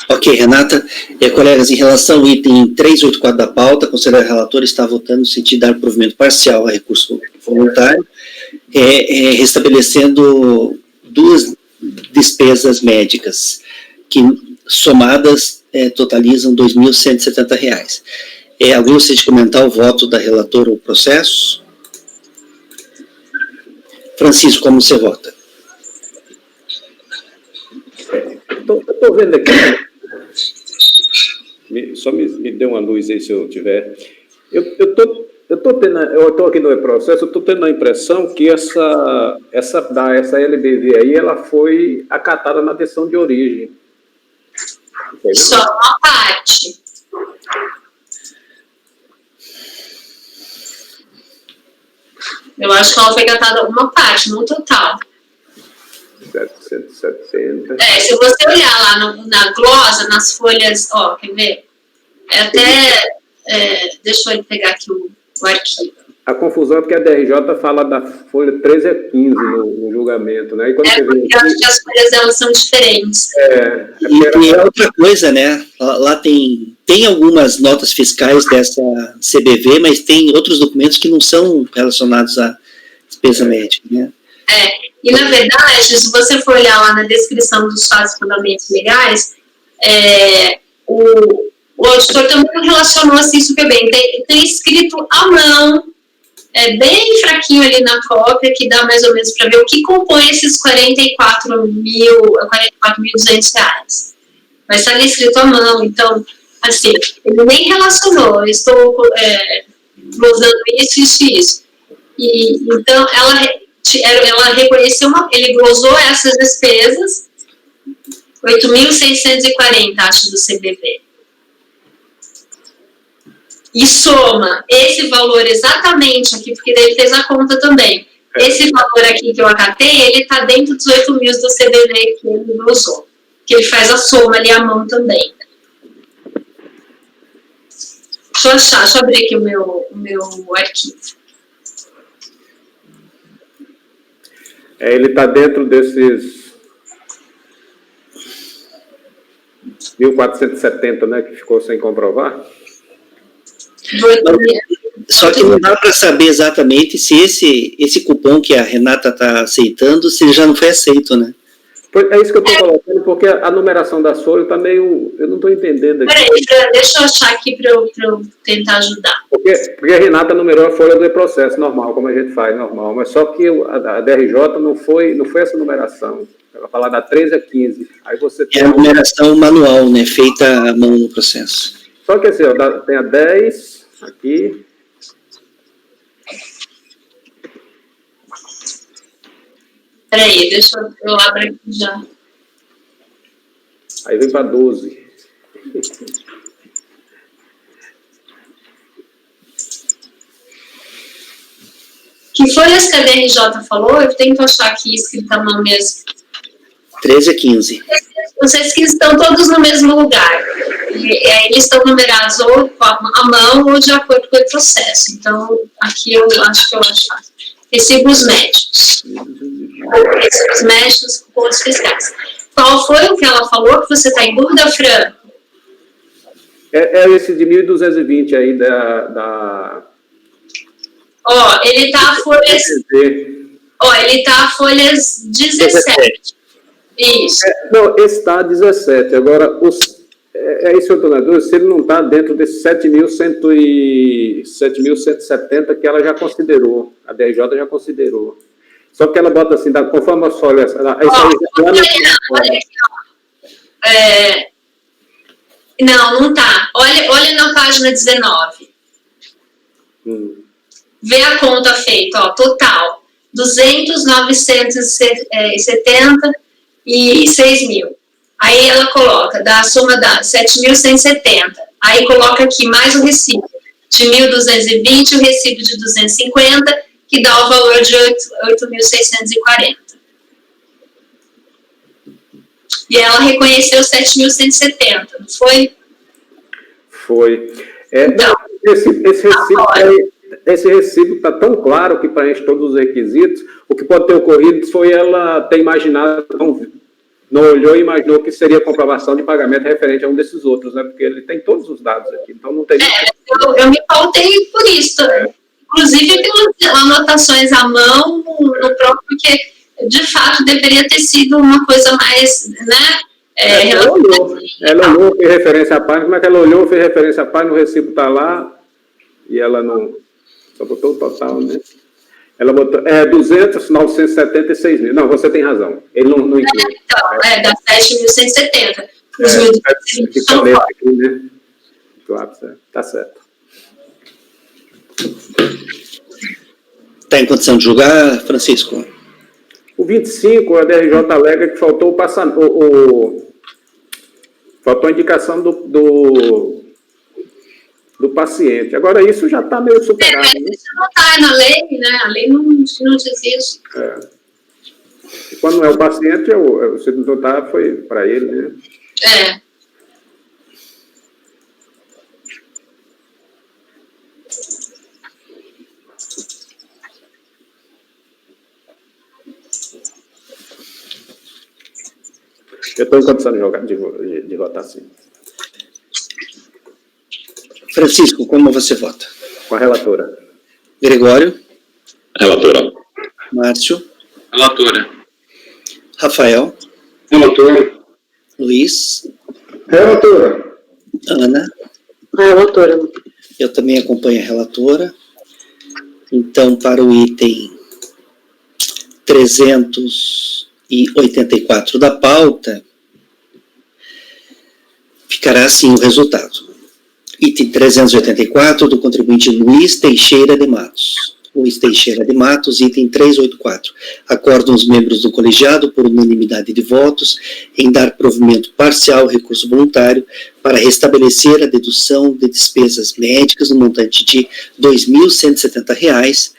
Ok, Renata. Colegas, em relação ao item 384 da pauta, a conselheira relatora está votando no sentido de dar provimento parcial a recurso voluntário, restabelecendo duas despesas médicas, que somadas totalizam R$ 2.170. Alguém gostaria de comentar o voto da relatora ou processo? Francisco, como você vota? Estou vendo aqui. Só me dê uma luz aí se eu tiver. Eu estou aqui no processo, eu estou tendo a impressão que essa LBV aí, ela foi acatada na decisão de origem. Entendeu? Só uma parte. Eu acho que ela foi acatada uma parte, não total. 770. Se você olhar lá na glosa, nas folhas, quer ver? Deixa eu pegar aqui o arquivo. A confusão é porque a DRJ fala da folha 13 a 15 no julgamento, né? E quando você porque eu acho que as folhas delas são diferentes. E outra coisa, lá tem algumas notas fiscais dessa CBV, mas tem outros documentos que não são relacionados à despesa médica, E na verdade, se você for olhar lá na descrição dos fatos e fundamentos legais, o auditor também não relacionou assim super bem. Tem escrito à mão, bem fraquinho ali na cópia, que dá mais ou menos para ver o que compõe esses R$ 44.200. Mas está ali escrito à mão, então, assim, ele nem relacionou, eu estou glosando isso. E, então, ela reconheceu, ele glosou essas despesas, 8.640, acho, do CBV. E soma esse valor exatamente aqui, porque daí ele fez a conta também. Esse valor aqui que eu acatei, ele está dentro dos 8 mil do CBV que ele glosou. Que ele faz a soma ali à mão também. deixa eu abrir aqui o meu arquivo. Ele está dentro desses 1.470, né, que ficou sem comprovar? Só que não dá para saber exatamente se esse cupom que a Renata está aceitando, se ele já não foi aceito, né? É isso que eu estou colocando, porque a numeração da folha está meio... Eu não estou entendendo aqui. Peraí, deixa eu achar aqui para eu tentar ajudar. Porque a Renata numerou a folha do e-processo normal, como a gente faz, normal. Mas só que a DRJ não foi essa numeração. Ela fala da 13 a 15. Aí você tem a numeração manual, né? Feita à mão no processo. Só que assim, ó, tem a 10 aqui. Peraí, deixa eu abrir aqui já. Aí vem para 12. Que folhas que a DRJ falou? Eu tenho que achar aqui escrita à mão mesmo. 13 a 15. Vocês que estão todos no mesmo lugar. Eles estão numerados ou à mão ou de acordo com o processo. Então, aqui eu acho que eu acho. Recibos médicos. Recibos médicos com pontos fiscais. Qual foi o que ela falou que você está em dúvida, Fran? É esse de 1.220 aí da... Ó, ele está a folhas... Ó, ele está a folhas 17. Isso. Não, esse está 17. Agora, é isso que eu estou na dúvida, se ele não está dentro desses 7.170 que ela já considerou, a DRJ já considerou. Só que ela bota assim, conforme as folhas... Olha aqui, ó. Não está. Olha na página 19. Vê a conta feita, ó, total. 200.970 e 6.000. Aí ela coloca, dá a soma da 7.170. Aí coloca aqui mais o recibo de 1.220, o recibo de 250, que dá o valor de 8.640. E ela reconheceu 7.170, não foi? Foi. Então, esse recibo está tão claro que preenche todos os requisitos. O que pode ter ocorrido foi ela ter imaginado, não olhou e imaginou que seria comprovação de pagamento referente a um desses outros, né? Porque ele tem todos os dados aqui, então não tem... eu me pautei por isso. Inclusive, tem anotações à mão no próprio, porque, de fato, deveria ter sido uma coisa mais, né? Ela olhou, fez referência à página, como é que ela olhou, fez referência à página, o recibo está lá, e ela não... Só botou o total, né? Ela botou 200.976 mil. Não, você tem razão. Ele não inclui. Então, dá 7.170. Os 1.220 aqui, né? Claro, tá certo. Está em condição de julgar, Francisco? O 25, a DRJ alega que faltou faltou a indicação do paciente. Agora, isso já está meio superado. Mas isso não está na lei, né? A lei não diz isso. E quando não é o paciente, se não está, foi para ele, né? Eu estou em condição de votar sim. Francisco, como você vota? Com a relatora. Gregório? Relatora. Márcio? Relatora. Rafael? Relatora. Luiz? Relatora. Ana? Relatora. Eu também acompanho a relatora. Então, para o item 384 da pauta, ficará assim o resultado. Item 384 do contribuinte Luiz Teixeira de Matos. Luiz Teixeira de Matos, item 384. Acordam os membros do colegiado, por unanimidade de votos, em dar provimento parcial ao recurso voluntário para restabelecer a dedução de despesas médicas no montante de R$ 2.170,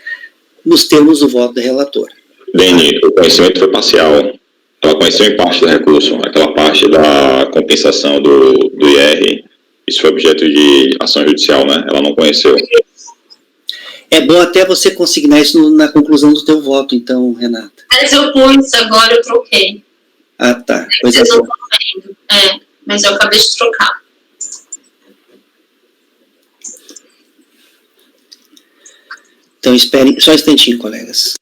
nos termos do voto da relatora. Deni, o conhecimento foi parcial. Ela conheceu em parte do recurso, aquela parte da compensação do IR, Isso foi objeto de ação judicial, né? Ela não conheceu. É bom até você consignar isso na conclusão do teu voto, então, Renata. Mas eu pus, agora eu troquei. Ah, tá. Pois Vocês é. não estão vendo. Mas eu acabei de trocar. Então, esperem só um instantinho, colegas.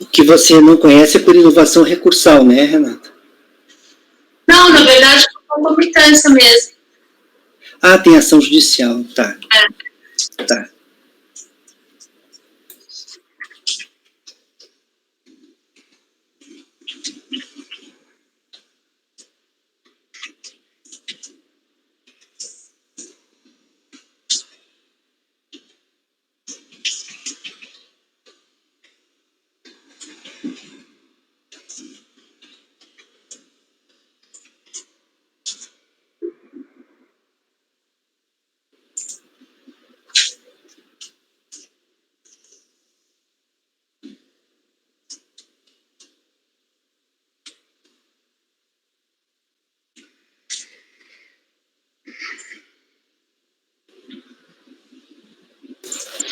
O que você não conhece é por inovação recursal, né, Renata? Não, na verdade, foi concomitância mesmo. Ah, tem ação judicial, tá. Tá.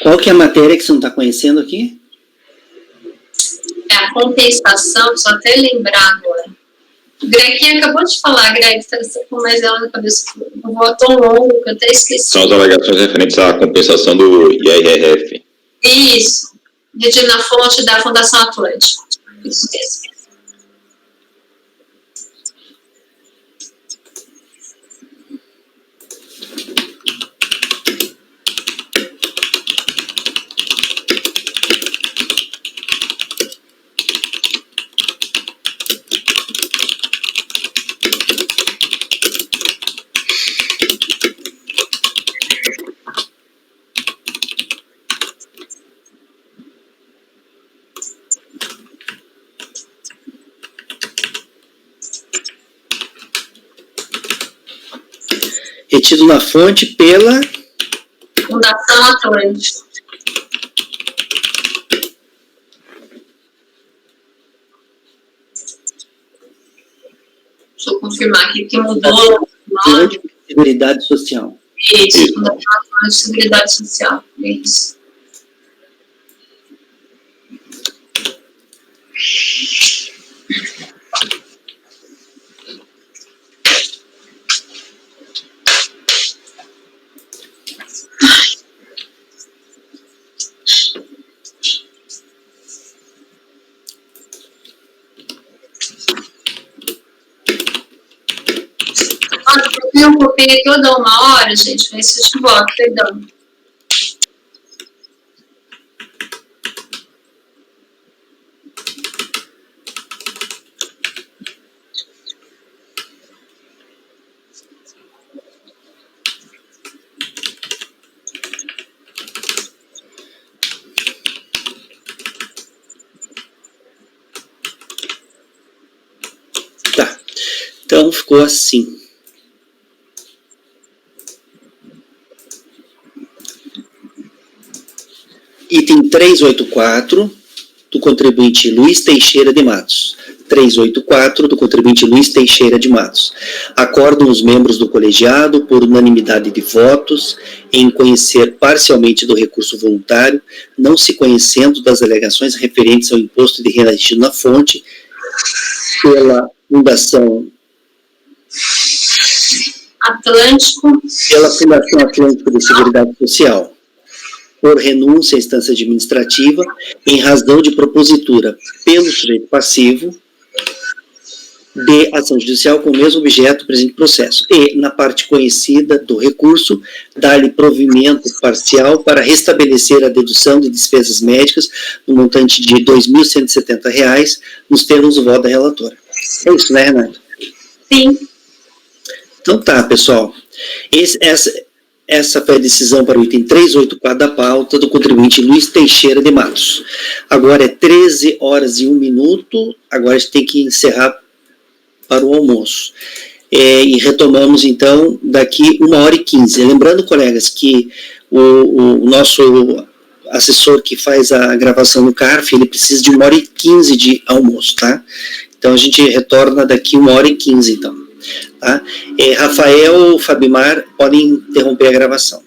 Qual que é a matéria que você não está conhecendo aqui? É a compensação, preciso até lembrar agora. O Grequinha acabou de falar, Greg, está com mais ela na cabeça. Um voto tão longo que eu até esqueci. São as alegações referentes à compensação do IRRF. Isso. Redigido na fonte da Fundação Atlântica. Isso mesmo. Retido na fonte pela... Fundação Atlântica. Deixa eu confirmar aqui que mudou o nome. Seguridade Social. Isso, Fundação Atlântica de Seguridade Social. Isso. Eu copiei toda uma hora, gente, foi isso de voto, perdão. Tá. Então ficou assim. Item 384, do contribuinte Luiz Teixeira de Matos. 384, do contribuinte Luiz Teixeira de Matos. Acordam os membros do colegiado, por unanimidade de votos, em conhecer parcialmente do recurso voluntário, não se conhecendo das alegações referentes ao imposto de renda retido na fonte, pela Fundação Atlântico. Pela Fundação Atlântico de Seguridade Social, por renúncia à instância administrativa, em razão de propositura pelo sujeito passivo de ação judicial com o mesmo objeto do presente processo, e, na parte conhecida do recurso, dar-lhe provimento parcial para restabelecer a dedução de despesas médicas no montante de R$ 2.170, nos termos do voto da relatora. É isso, né, Renato? Sim. Então tá, pessoal. Essa foi a decisão para o item 384 da pauta do contribuinte Luiz Teixeira de Matos. Agora é 13 horas e 1 minuto, agora a gente tem que encerrar para o almoço. E retomamos, então, daqui 1h15. Lembrando, colegas, que o nosso assessor que faz a gravação no CARF, ele precisa de 1h15 de almoço, tá? Então, a gente retorna daqui 1h15, então. Tá? Rafael, Fabimar, podem interromper a gravação.